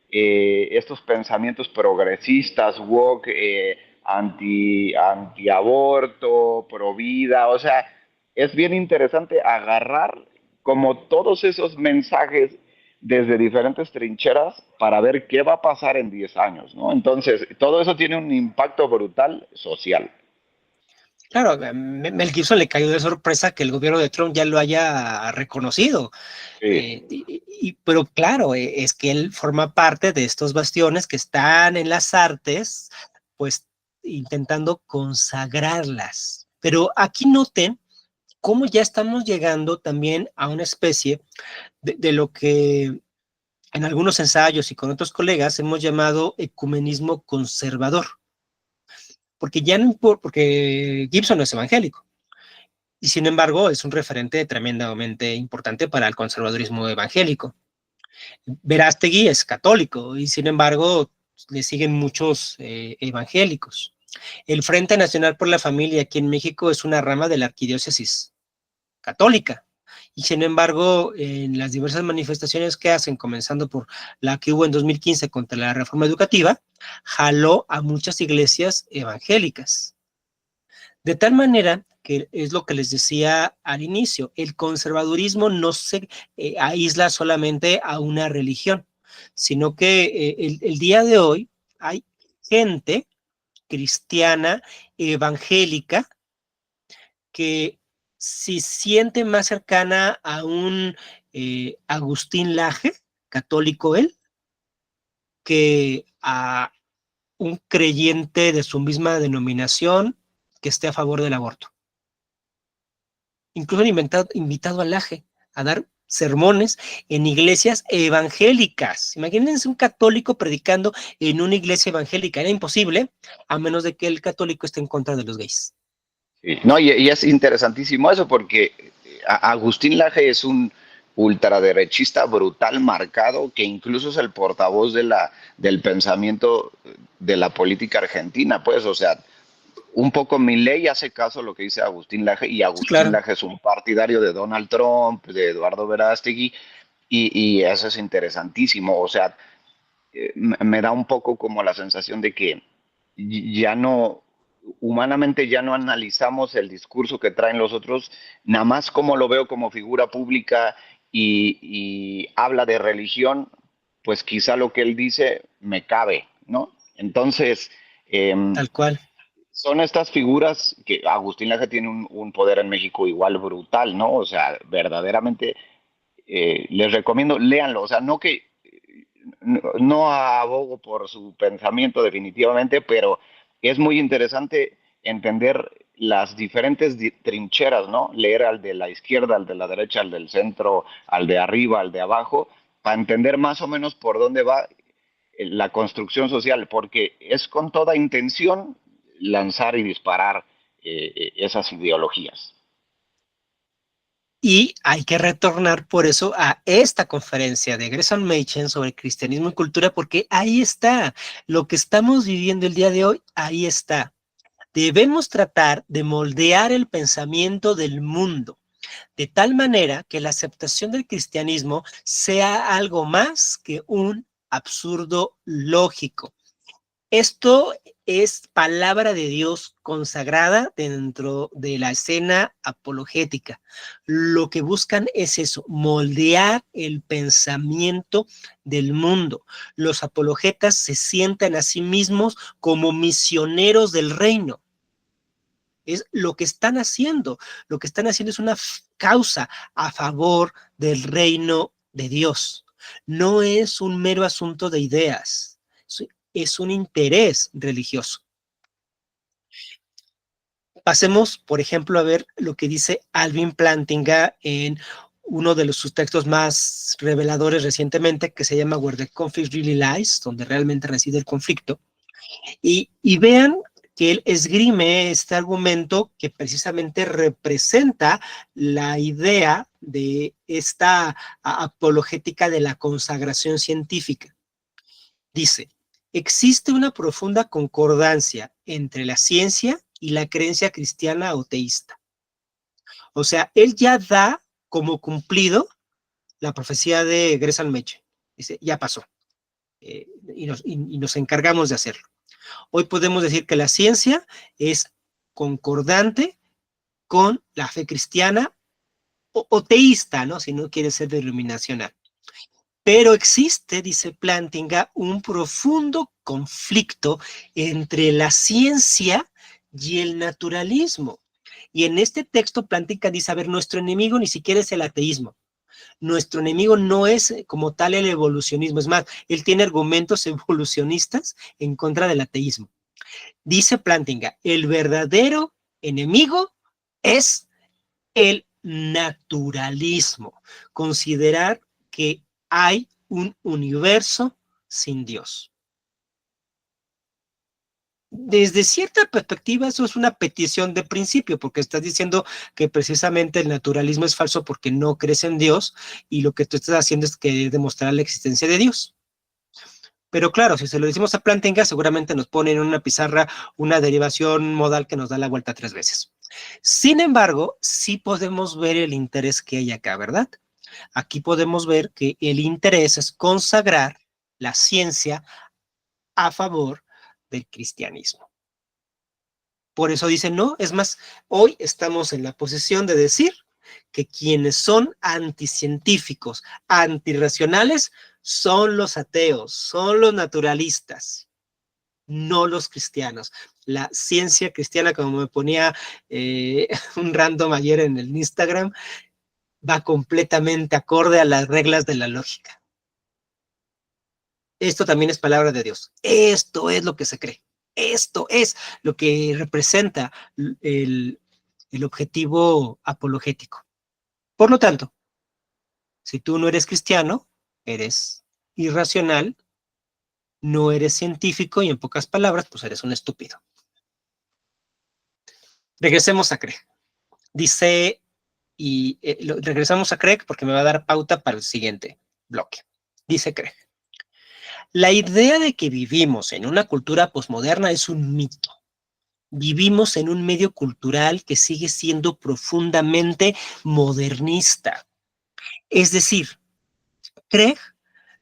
estos pensamientos progresistas, woke, anti-aborto, pro vida, o sea, es bien interesante agarrar como todos esos mensajes desde diferentes trincheras para ver qué va a pasar en 10 años, ¿no? Entonces, todo eso tiene un impacto brutal social. Claro, a Mel Gibson le cayó de sorpresa que el gobierno de Trump ya lo haya reconocido. Sí. Pero claro, es que él forma parte de estos bastiones que están en las artes, pues intentando consagrarlas. Pero aquí noten cómo ya estamos llegando también a una especie de lo que en algunos ensayos y con otros colegas hemos llamado ecumenismo conservador. Porque ya no importa, porque Gibson no es evangélico. Y sin embargo, es un referente tremendamente importante para el conservadurismo evangélico. Verástegui es católico y sin embargo le siguen muchos evangélicos. El Frente Nacional por la Familia aquí en México es una rama de la arquidiócesis católica y sin embargo en las diversas manifestaciones que hacen, comenzando por la que hubo en 2015 contra la reforma educativa, jaló a muchas iglesias evangélicas. De tal manera que es lo que les decía al inicio, el conservadurismo no se aísla solamente a una religión, sino que el día de hoy hay gente cristiana, evangélica, que se siente más cercana a un Agustín Laje, católico él, que a un creyente de su misma denominación que esté a favor del aborto. Incluso han invitado a Laje a dar sermones en iglesias evangélicas. Imagínense un católico predicando en una iglesia evangélica. Era imposible, a menos de que el católico esté en contra de los gays. Sí. No, y es interesantísimo eso porque Agustín Laje es un ultraderechista brutal marcado que incluso es el portavoz del pensamiento de la política argentina, pues, o sea, un poco Milei hace caso a lo que dice Agustín Laje y Sí, Agustín claro. Laje es un partidario de Donald Trump, de Eduardo Verástegui y eso es interesantísimo, o sea, me da un poco como la sensación de que ya no, humanamente ya no analizamos el discurso que traen los otros, nada más como lo veo como figura pública y habla de religión, pues quizá lo que él dice me cabe, ¿no? Entonces, eh, Tal cual. son estas figuras que Agustín Laje tiene un poder en México igual brutal, ¿no? O sea, verdaderamente les recomiendo, léanlo, o sea, no que no abogo por su pensamiento definitivamente, pero es muy interesante entender las diferentes trincheras, ¿no? Leer al de la izquierda, al de la derecha, al del centro, al de arriba, al de abajo, para entender más o menos por dónde va la construcción social, porque es con toda intención lanzar y disparar esas ideologías. Y hay que retornar por eso a esta conferencia de Gresham Machen sobre cristianismo y cultura, porque ahí está, lo que estamos viviendo el día de hoy, ahí está. Debemos tratar de moldear el pensamiento del mundo, de tal manera que la aceptación del cristianismo sea algo más que un absurdo lógico. Esto es palabra de Dios consagrada dentro de la escena apologética. Lo que buscan es eso, moldear el pensamiento del mundo. Los apologetas se sientan a sí mismos como misioneros del reino. Es lo que están haciendo. Lo que están haciendo es una causa a favor del reino de Dios. No es un mero asunto de ideas. Es un interés religioso. Pasemos, por ejemplo, a ver lo que dice Alvin Plantinga en uno de sus textos más reveladores recientemente, que se llama Where the Conflict Really Lies, donde realmente reside el conflicto. Y vean que él esgrime este argumento que precisamente representa la idea de esta apologética de la consagración científica. Dice, existe una profunda concordancia entre la ciencia y la creencia cristiana o teísta. O sea, él ya da como cumplido la profecía de Gresham Machen. Dice, ya pasó. Y nos encargamos de hacerlo. Hoy podemos decir que la ciencia es concordante con la fe cristiana o teísta, ¿no? Si no quiere ser denominacional. Pero existe, dice Plantinga, un profundo conflicto entre la ciencia y el naturalismo. Y en este texto Plantinga dice, a ver, nuestro enemigo ni siquiera es el ateísmo. Nuestro enemigo no es como tal el evolucionismo. Es más, él tiene argumentos evolucionistas en contra del ateísmo. Dice Plantinga, el verdadero enemigo es el naturalismo. Considerar que hay un universo sin Dios. Desde cierta perspectiva, eso es una petición de principio, porque estás diciendo que precisamente el naturalismo es falso porque no crees en Dios, y lo que tú estás haciendo es que demostrar la existencia de Dios. Pero claro, si se lo decimos a Plantinga, seguramente nos pone en una pizarra una derivación modal que nos da la vuelta 3 veces. Sin embargo, sí podemos ver el interés que hay acá, ¿verdad? Aquí podemos ver que el interés es consagrar la ciencia a favor del cristianismo. Por eso dicen, no, es más, hoy estamos en la posición de decir que quienes son anticientíficos, antirracionales, son los ateos, son los naturalistas, no los cristianos. La ciencia cristiana, como me ponía un random ayer en el Instagram, va completamente acorde a las reglas de la lógica. Esto también es palabra de Dios. Esto es lo que se cree. Esto es lo que representa el objetivo apologético. Por lo tanto, si tú no eres cristiano, eres irracional, no eres científico y en pocas palabras, pues eres un estúpido. Regresemos a Craig. Dice, regresamos a Craig porque me va a dar pauta para el siguiente bloque. Dice Craig. La idea de que vivimos en una cultura posmoderna es un mito. Vivimos en un medio cultural que sigue siendo profundamente modernista. Es decir, Craig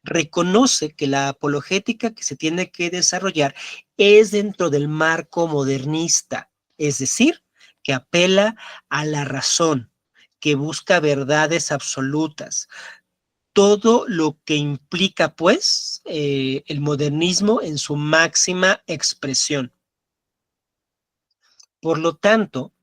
reconoce que la apologética que se tiene que desarrollar es dentro del marco modernista, es decir, que apela a la razón, que busca verdades absolutas. Todo lo que implica, pues, el modernismo en su máxima expresión. Por lo tanto,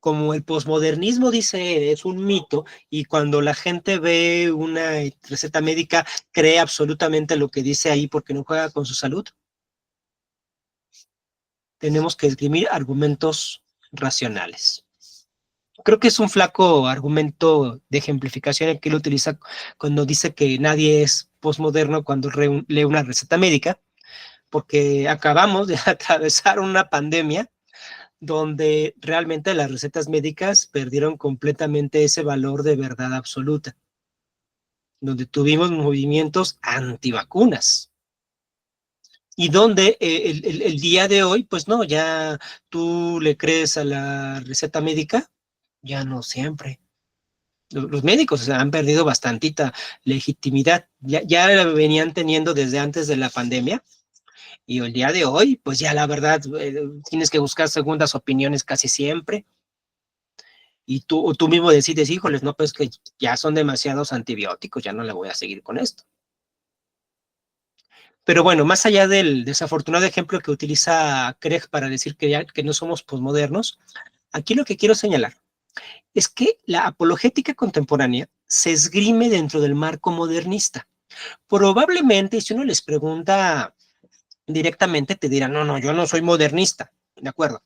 como el posmodernismo dice es un mito, y cuando la gente ve una receta médica, cree absolutamente lo que dice ahí porque no juega con su salud, tenemos que esgrimir argumentos racionales. Creo que es un flaco argumento de ejemplificación el que él utiliza cuando dice que nadie es posmoderno cuando lee una receta médica, porque acabamos de atravesar una pandemia donde realmente las recetas médicas perdieron completamente ese valor de verdad absoluta, donde tuvimos movimientos antivacunas, y donde el día de hoy, pues no, ya tú le crees a la receta médica, ya no siempre. Los médicos han perdido bastantita legitimidad, ya la venían teniendo desde antes de la pandemia, y el día de hoy, pues ya la verdad, tienes que buscar segundas opiniones casi siempre, y tú mismo decides, híjoles, no, pues que ya son demasiados antibióticos, ya no le voy a seguir con esto. Pero bueno, más allá del desafortunado ejemplo que utiliza Craig para decir que no somos posmodernos, aquí lo que quiero señalar es que la apologética contemporánea se esgrime dentro del marco modernista. Probablemente, si uno les pregunta directamente, te dirán, no, yo no soy modernista, ¿de acuerdo?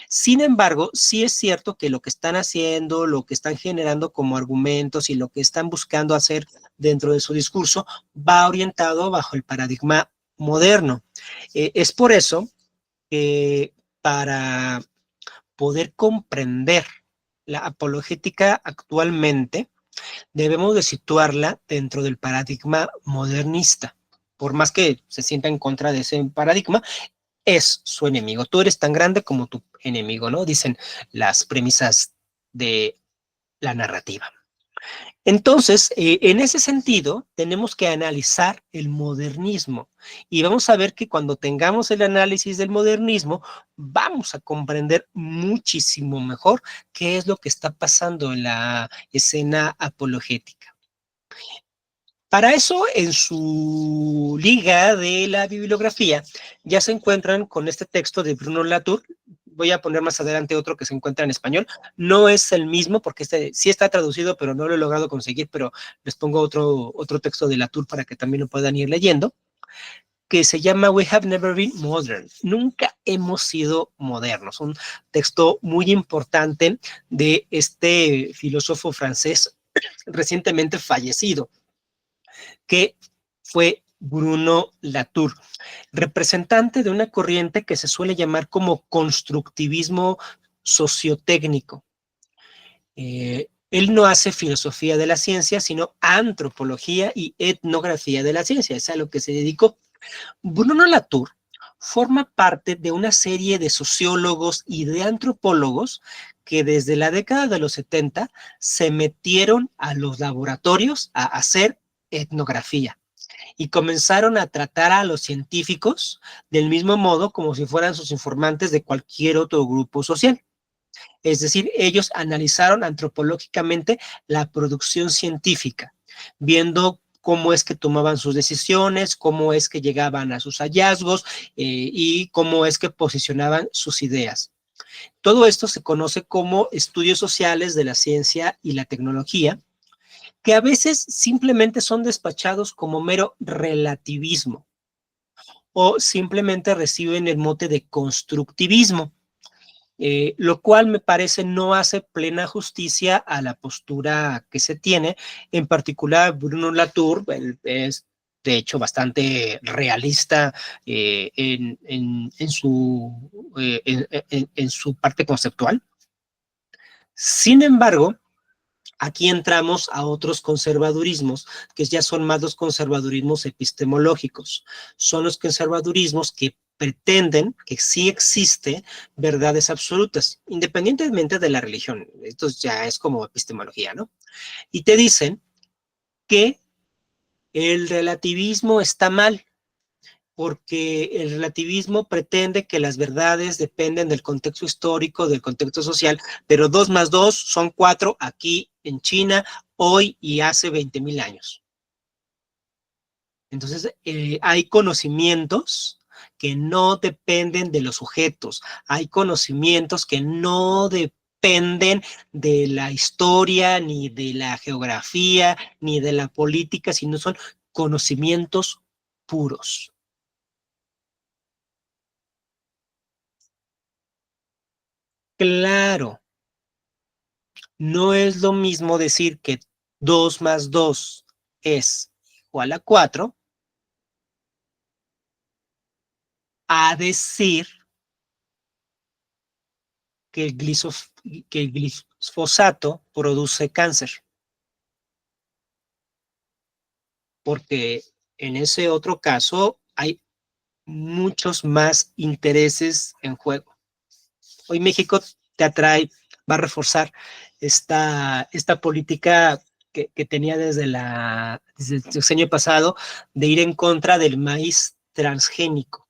Sin embargo, sí es cierto que lo que están haciendo, lo que están generando como argumentos y lo que están buscando hacer dentro de su discurso va orientado bajo el paradigma moderno. Es por eso que para poder comprender la apologética actualmente, debemos de situarla dentro del paradigma modernista. Por más que se sienta en contra de ese paradigma, es su enemigo. Tú eres tan grande como tu enemigo, ¿no? Dicen las premisas de la narrativa. Entonces, en ese sentido, tenemos que analizar el modernismo y vamos a ver que cuando tengamos el análisis del modernismo, vamos a comprender muchísimo mejor qué es lo que está pasando en la escena apologética. Para eso, en su liga de la bibliografía, ya se encuentran con este texto de Bruno Latour. Voy a poner más adelante otro que se encuentra en español. No es el mismo, porque este sí está traducido, pero no lo he logrado conseguir, pero les pongo otro texto de Latour para que también lo puedan ir leyendo, que se llama We Have Never Been Modern. Nunca hemos sido modernos. Un texto muy importante de este filósofo francés recientemente fallecido, que fue Bruno Latour, representante de una corriente que se suele llamar como constructivismo sociotécnico. Él no hace filosofía de la ciencia, sino antropología y etnografía de la ciencia, es a lo que se dedicó. Bruno Latour forma parte de una serie de sociólogos y de antropólogos que desde la década de los 70 se metieron a los laboratorios a hacer etnografía y comenzaron a tratar a los científicos del mismo modo como si fueran sus informantes de cualquier otro grupo social. Es decir, ellos analizaron antropológicamente la producción científica, viendo cómo es que tomaban sus decisiones, cómo es que llegaban a sus hallazgos y cómo es que posicionaban sus ideas. Todo esto se conoce como estudios sociales de la ciencia y la tecnología, que a veces simplemente son despachados como mero relativismo o simplemente reciben el mote de constructivismo, lo cual me parece no hace plena justicia a la postura que se tiene. En particular, Bruno Latour es de hecho bastante realista en su parte conceptual. Sin embargo, aquí entramos a otros conservadurismos, que ya son más los conservadurismos epistemológicos. Son los conservadurismos que pretenden que sí existe verdades absolutas, independientemente de la religión. Esto ya es como epistemología, ¿no? Y te dicen que el relativismo está mal, porque el relativismo pretende que las verdades dependen del contexto histórico, del contexto social, pero 2 más 2 son 4 aquí en China, hoy y hace 20,000 años. Entonces, hay conocimientos que no dependen de los sujetos, hay conocimientos que no dependen de la historia, ni de la geografía, ni de la política, sino son conocimientos puros. Claro, no es lo mismo decir que 2 más 2 es igual a 4 a decir que el glifosato produce cáncer, porque en ese otro caso hay muchos más intereses en juego. Hoy México te atrae, va a reforzar esta política que tenía desde el sexenio pasado de ir en contra del maíz transgénico,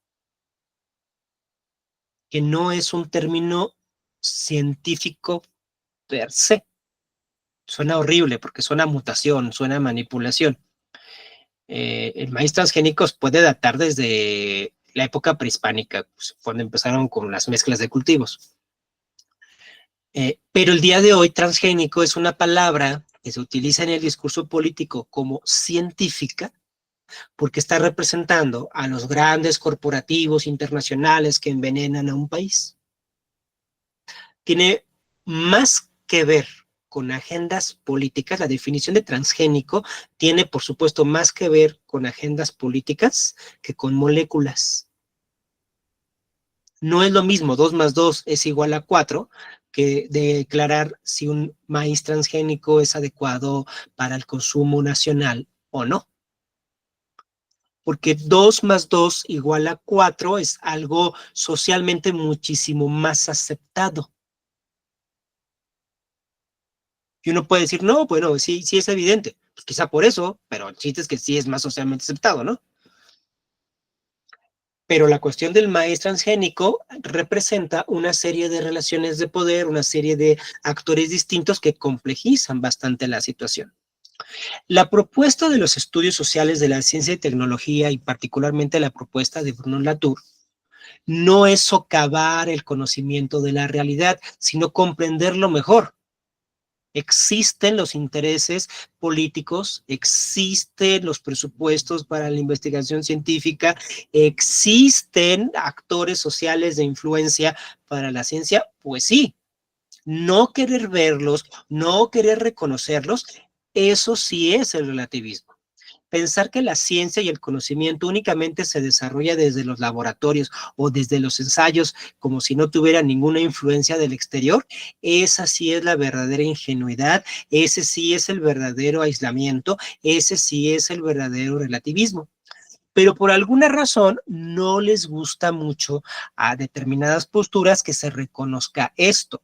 que no es un término científico per se. Suena horrible porque suena a mutación, suena a manipulación. El maíz transgénico puede datar desde la época prehispánica, pues, cuando empezaron con las mezclas de cultivos. Pero el día de hoy transgénico es una palabra que se utiliza en el discurso político como científica porque está representando a los grandes corporativos internacionales que envenenan a un país. Tiene más que ver con agendas políticas. La definición de transgénico tiene, por supuesto, más que ver con agendas políticas que con moléculas. No es lo mismo 2 más 2 es igual a 4 que declarar si un maíz transgénico es adecuado para el consumo nacional o no. Porque 2 más 2 igual a 4 es algo socialmente muchísimo más aceptado. Y uno puede decir, no, bueno, sí, sí es evidente. Pues quizá por eso, pero el chiste es que sí es más socialmente aceptado, ¿no? Pero la cuestión del maíz transgénico representa una serie de relaciones de poder, una serie de actores distintos que complejizan bastante la situación. La propuesta de los estudios sociales de la ciencia y tecnología, y particularmente la propuesta de Bruno Latour, no es socavar el conocimiento de la realidad, sino comprenderlo mejor. Existen los intereses políticos, existen los presupuestos para la investigación científica, existen actores sociales de influencia para la ciencia, pues sí, no querer verlos, no querer reconocerlos, eso sí es el relativismo. Pensar que la ciencia y el conocimiento únicamente se desarrolla desde los laboratorios o desde los ensayos como si no tuviera ninguna influencia del exterior, esa sí es la verdadera ingenuidad, ese sí es el verdadero aislamiento, ese sí es el verdadero relativismo. Pero por alguna razón no les gusta mucho a determinadas posturas que se reconozca esto.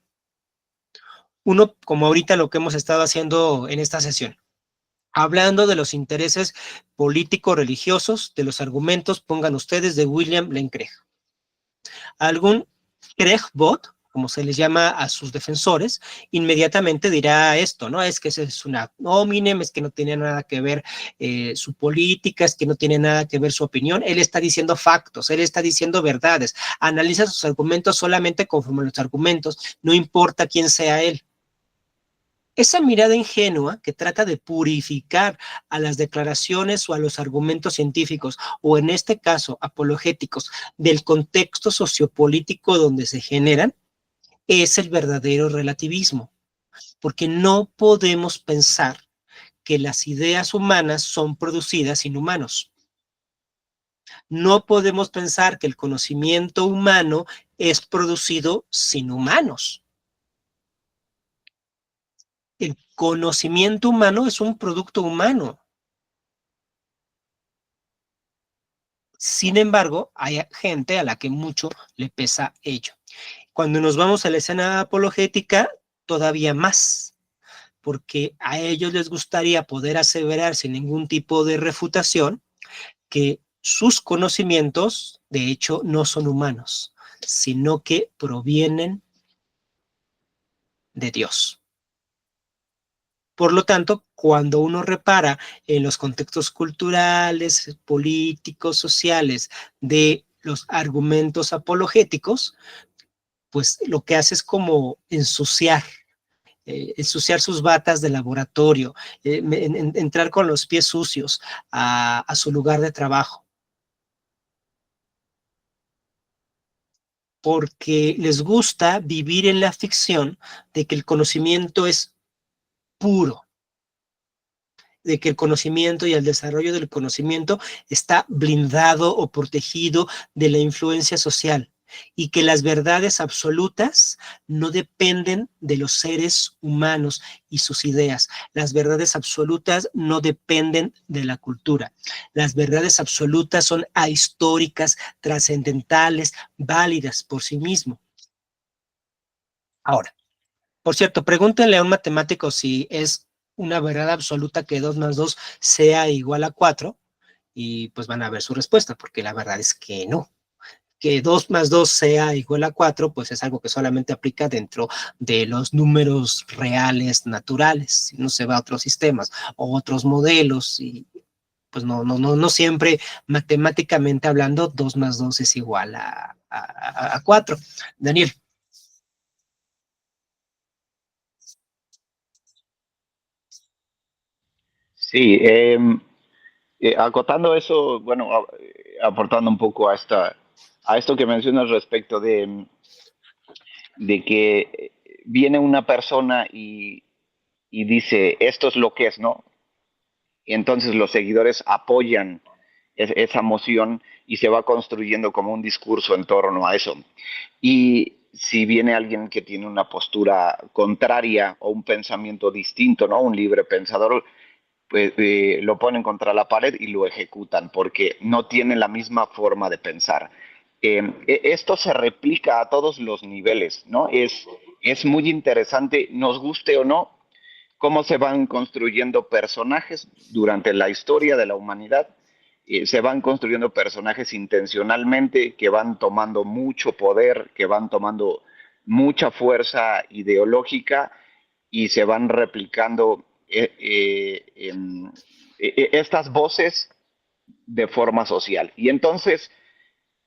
Uno, como ahorita lo que hemos estado haciendo en esta sesión, hablando de los intereses político-religiosos, de los argumentos, pongan ustedes, de William Lane Craig. Algún Craig-bot, como se les llama a sus defensores, inmediatamente dirá esto, ¿no? Es que es una hominem, es que no tiene nada que ver su política, es que no tiene nada que ver su opinión. Él está diciendo factos, él está diciendo verdades. Analiza sus argumentos solamente conforme a los argumentos, no importa quién sea él. Esa mirada ingenua que trata de purificar a las declaraciones o a los argumentos científicos, o en este caso apologéticos, del contexto sociopolítico donde se generan, es el verdadero relativismo, porque no podemos pensar que las ideas humanas son producidas sin humanos. No podemos pensar que el conocimiento humano es producido sin humanos. El conocimiento humano es un producto humano. Sin embargo, hay gente a la que mucho le pesa ello. Cuando nos vamos a la escena apologética, todavía más, porque a ellos les gustaría poder aseverar sin ningún tipo de refutación que sus conocimientos, de hecho, no son humanos, sino que provienen de Dios. Por lo tanto, cuando uno repara en los contextos culturales, políticos, sociales de los argumentos apologéticos, pues lo que hace es como ensuciar sus batas de laboratorio, entrar con los pies sucios a su lugar de trabajo. Porque les gusta vivir en la ficción de que el conocimiento es puro, de que el conocimiento y el desarrollo del conocimiento está blindado o protegido de la influencia social y que las verdades absolutas no dependen de los seres humanos y sus ideas. Las verdades absolutas no dependen de la cultura. Las verdades absolutas son ahistóricas, trascendentales, válidas por sí mismo. Ahora, por cierto, pregúntenle a un matemático si es una verdad absoluta que 2 más 2 sea igual a 4 y pues van a ver su respuesta, porque la verdad es que no. Que 2 más 2 sea igual a 4, pues es algo que solamente aplica dentro de los números reales, naturales. Si no se va a otros sistemas o otros modelos y pues no siempre matemáticamente hablando 2 más 2 es igual a 4. Daniel. Sí, acotando eso, bueno, aportando un poco a esto que mencionas respecto de que viene una persona y dice, esto es lo que es, ¿no? Y entonces los seguidores apoyan esa moción y se va construyendo como un discurso en torno a eso. Y si viene alguien que tiene una postura contraria o un pensamiento distinto, ¿no? Un libre pensador, pues, lo ponen contra la pared y lo ejecutan porque no tienen la misma forma de pensar. Esto se replica a todos los niveles, ¿no? Es muy interesante, nos guste o no, cómo se van construyendo personajes durante la historia de la humanidad. Se van construyendo personajes intencionalmente que van tomando mucho poder, que van tomando mucha fuerza ideológica y se van replicando estas voces de forma social. Y entonces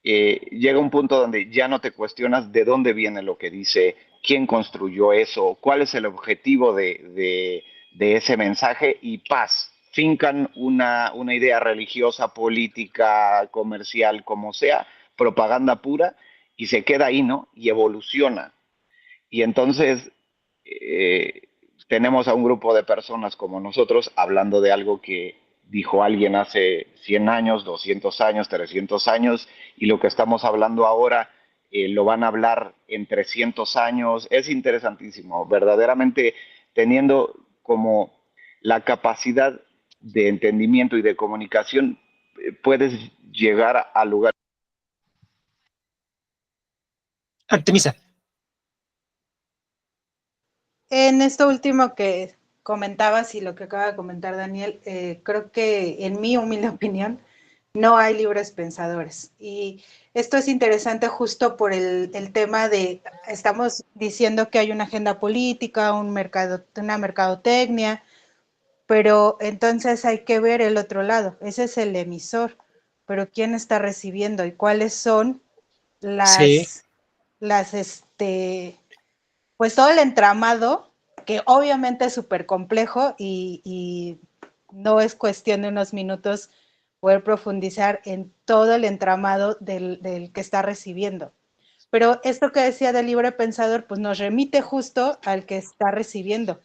llega un punto donde ya no te cuestionas de dónde viene lo que dice, quién construyó eso, cuál es el objetivo de ese mensaje y paz. Fincan una idea religiosa, política, comercial, como sea, propaganda pura, y se queda ahí, ¿no? Y evoluciona. Y entonces tenemos a un grupo de personas como nosotros hablando de algo que dijo alguien hace 100 años, 200 años, 300 años, y lo que estamos hablando ahora lo van a hablar en 300 años. Es interesantísimo, verdaderamente teniendo como la capacidad de entendimiento y de comunicación, puedes llegar a lugares. Artemisa. En esto último que comentabas y lo que acaba de comentar Daniel, creo que en mi humilde opinión no hay libres pensadores. Y esto es interesante justo por el tema de, estamos diciendo que hay una agenda política, una mercadotecnia, pero entonces hay que ver el otro lado. Ese es el emisor, pero ¿quién está recibiendo y cuáles son Sí. pues todo el entramado, que obviamente es súper complejo y no es cuestión de unos minutos poder profundizar en todo el entramado del que está recibiendo. Pero esto que decía del libre pensador, pues nos remite justo al que está recibiendo,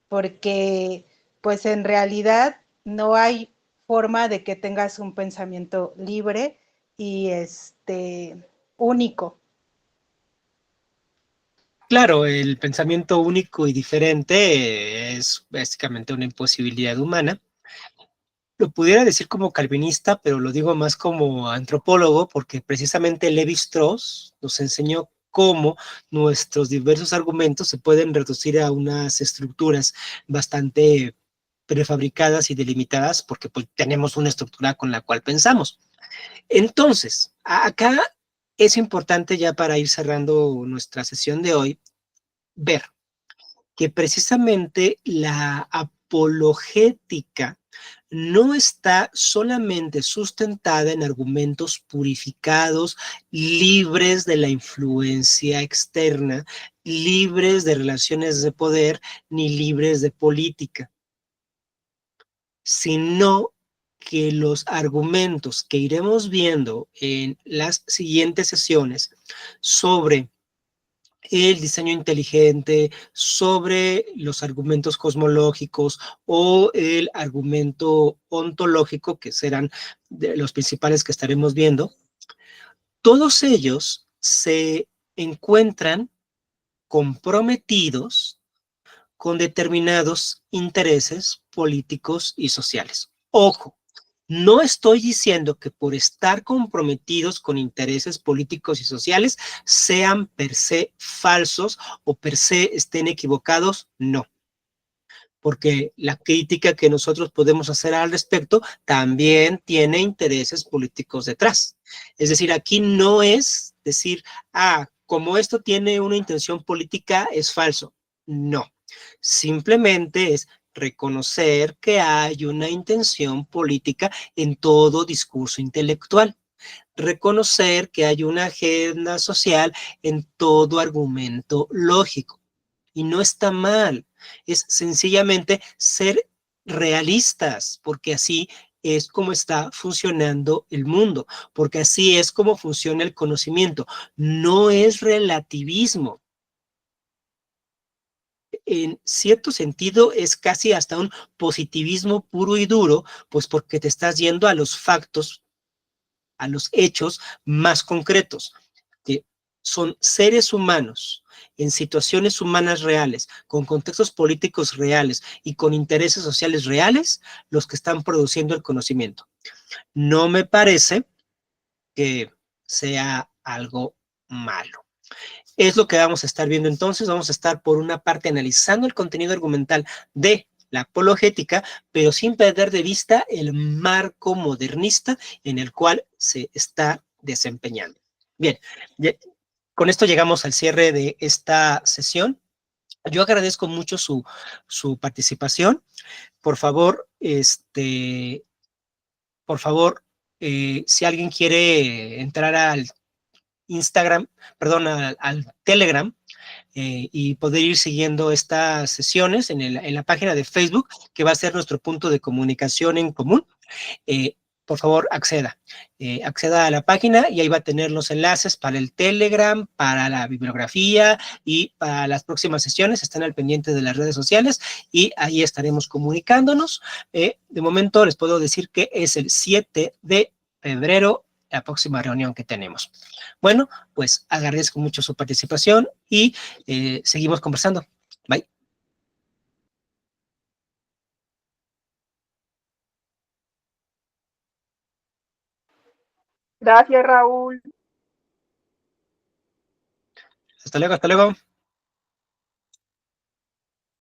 porque pues en realidad no hay forma de que tengas un pensamiento libre y único. Claro, el pensamiento único y diferente es básicamente una imposibilidad humana. Lo pudiera decir como calvinista, pero lo digo más como antropólogo, porque precisamente Levi-Strauss nos enseñó cómo nuestros diversos argumentos se pueden reducir a unas estructuras bastante prefabricadas y delimitadas, porque pues, tenemos una estructura con la cual pensamos. Entonces, acá es importante ya para ir cerrando nuestra sesión de hoy, ver que precisamente la apologética no está solamente sustentada en argumentos purificados, libres de la influencia externa, libres de relaciones de poder, ni libres de política, sino que los argumentos que iremos viendo en las siguientes sesiones sobre el diseño inteligente, sobre los argumentos cosmológicos o el argumento ontológico, que serán de los principales que estaremos viendo, todos ellos se encuentran comprometidos con determinados intereses políticos y sociales. Ojo, no estoy diciendo que por estar comprometidos con intereses políticos y sociales sean per se falsos o per se estén equivocados, no. Porque la crítica que nosotros podemos hacer al respecto también tiene intereses políticos detrás. Es decir, aquí no es decir, como esto tiene una intención política, es falso. No, simplemente es reconocer que hay una intención política en todo discurso intelectual, reconocer que hay una agenda social en todo argumento lógico. Y no está mal, es sencillamente ser realistas, porque así es como está funcionando el mundo, porque así es como funciona el conocimiento. No es relativismo. en cierto sentido es casi hasta un positivismo puro y duro, pues porque te estás yendo a los factos, a los hechos más concretos, que son seres humanos en situaciones humanas reales, con contextos políticos reales y con intereses sociales reales, los que están produciendo el conocimiento. No me parece que sea algo malo. Es lo que vamos a estar viendo entonces. Vamos a estar por una parte analizando el contenido argumental de la apologética, pero sin perder de vista el marco modernista en el cual se está desempeñando. Bien, con esto llegamos al cierre de esta sesión. Yo agradezco mucho su participación. Por favor, si alguien quiere entrar al Instagram, perdón, al Telegram, y poder ir siguiendo estas sesiones en la página de Facebook, que va a ser nuestro punto de comunicación en común. Por favor, acceda a la página y ahí va a tener los enlaces para el Telegram, para la bibliografía y para las próximas sesiones. Están al pendiente de las redes sociales y ahí estaremos comunicándonos. De momento les puedo decir que es el 7 de febrero la próxima reunión que tenemos. Bueno, pues agradezco mucho su participación y seguimos conversando. Bye. Gracias, Raúl. Hasta luego, hasta luego.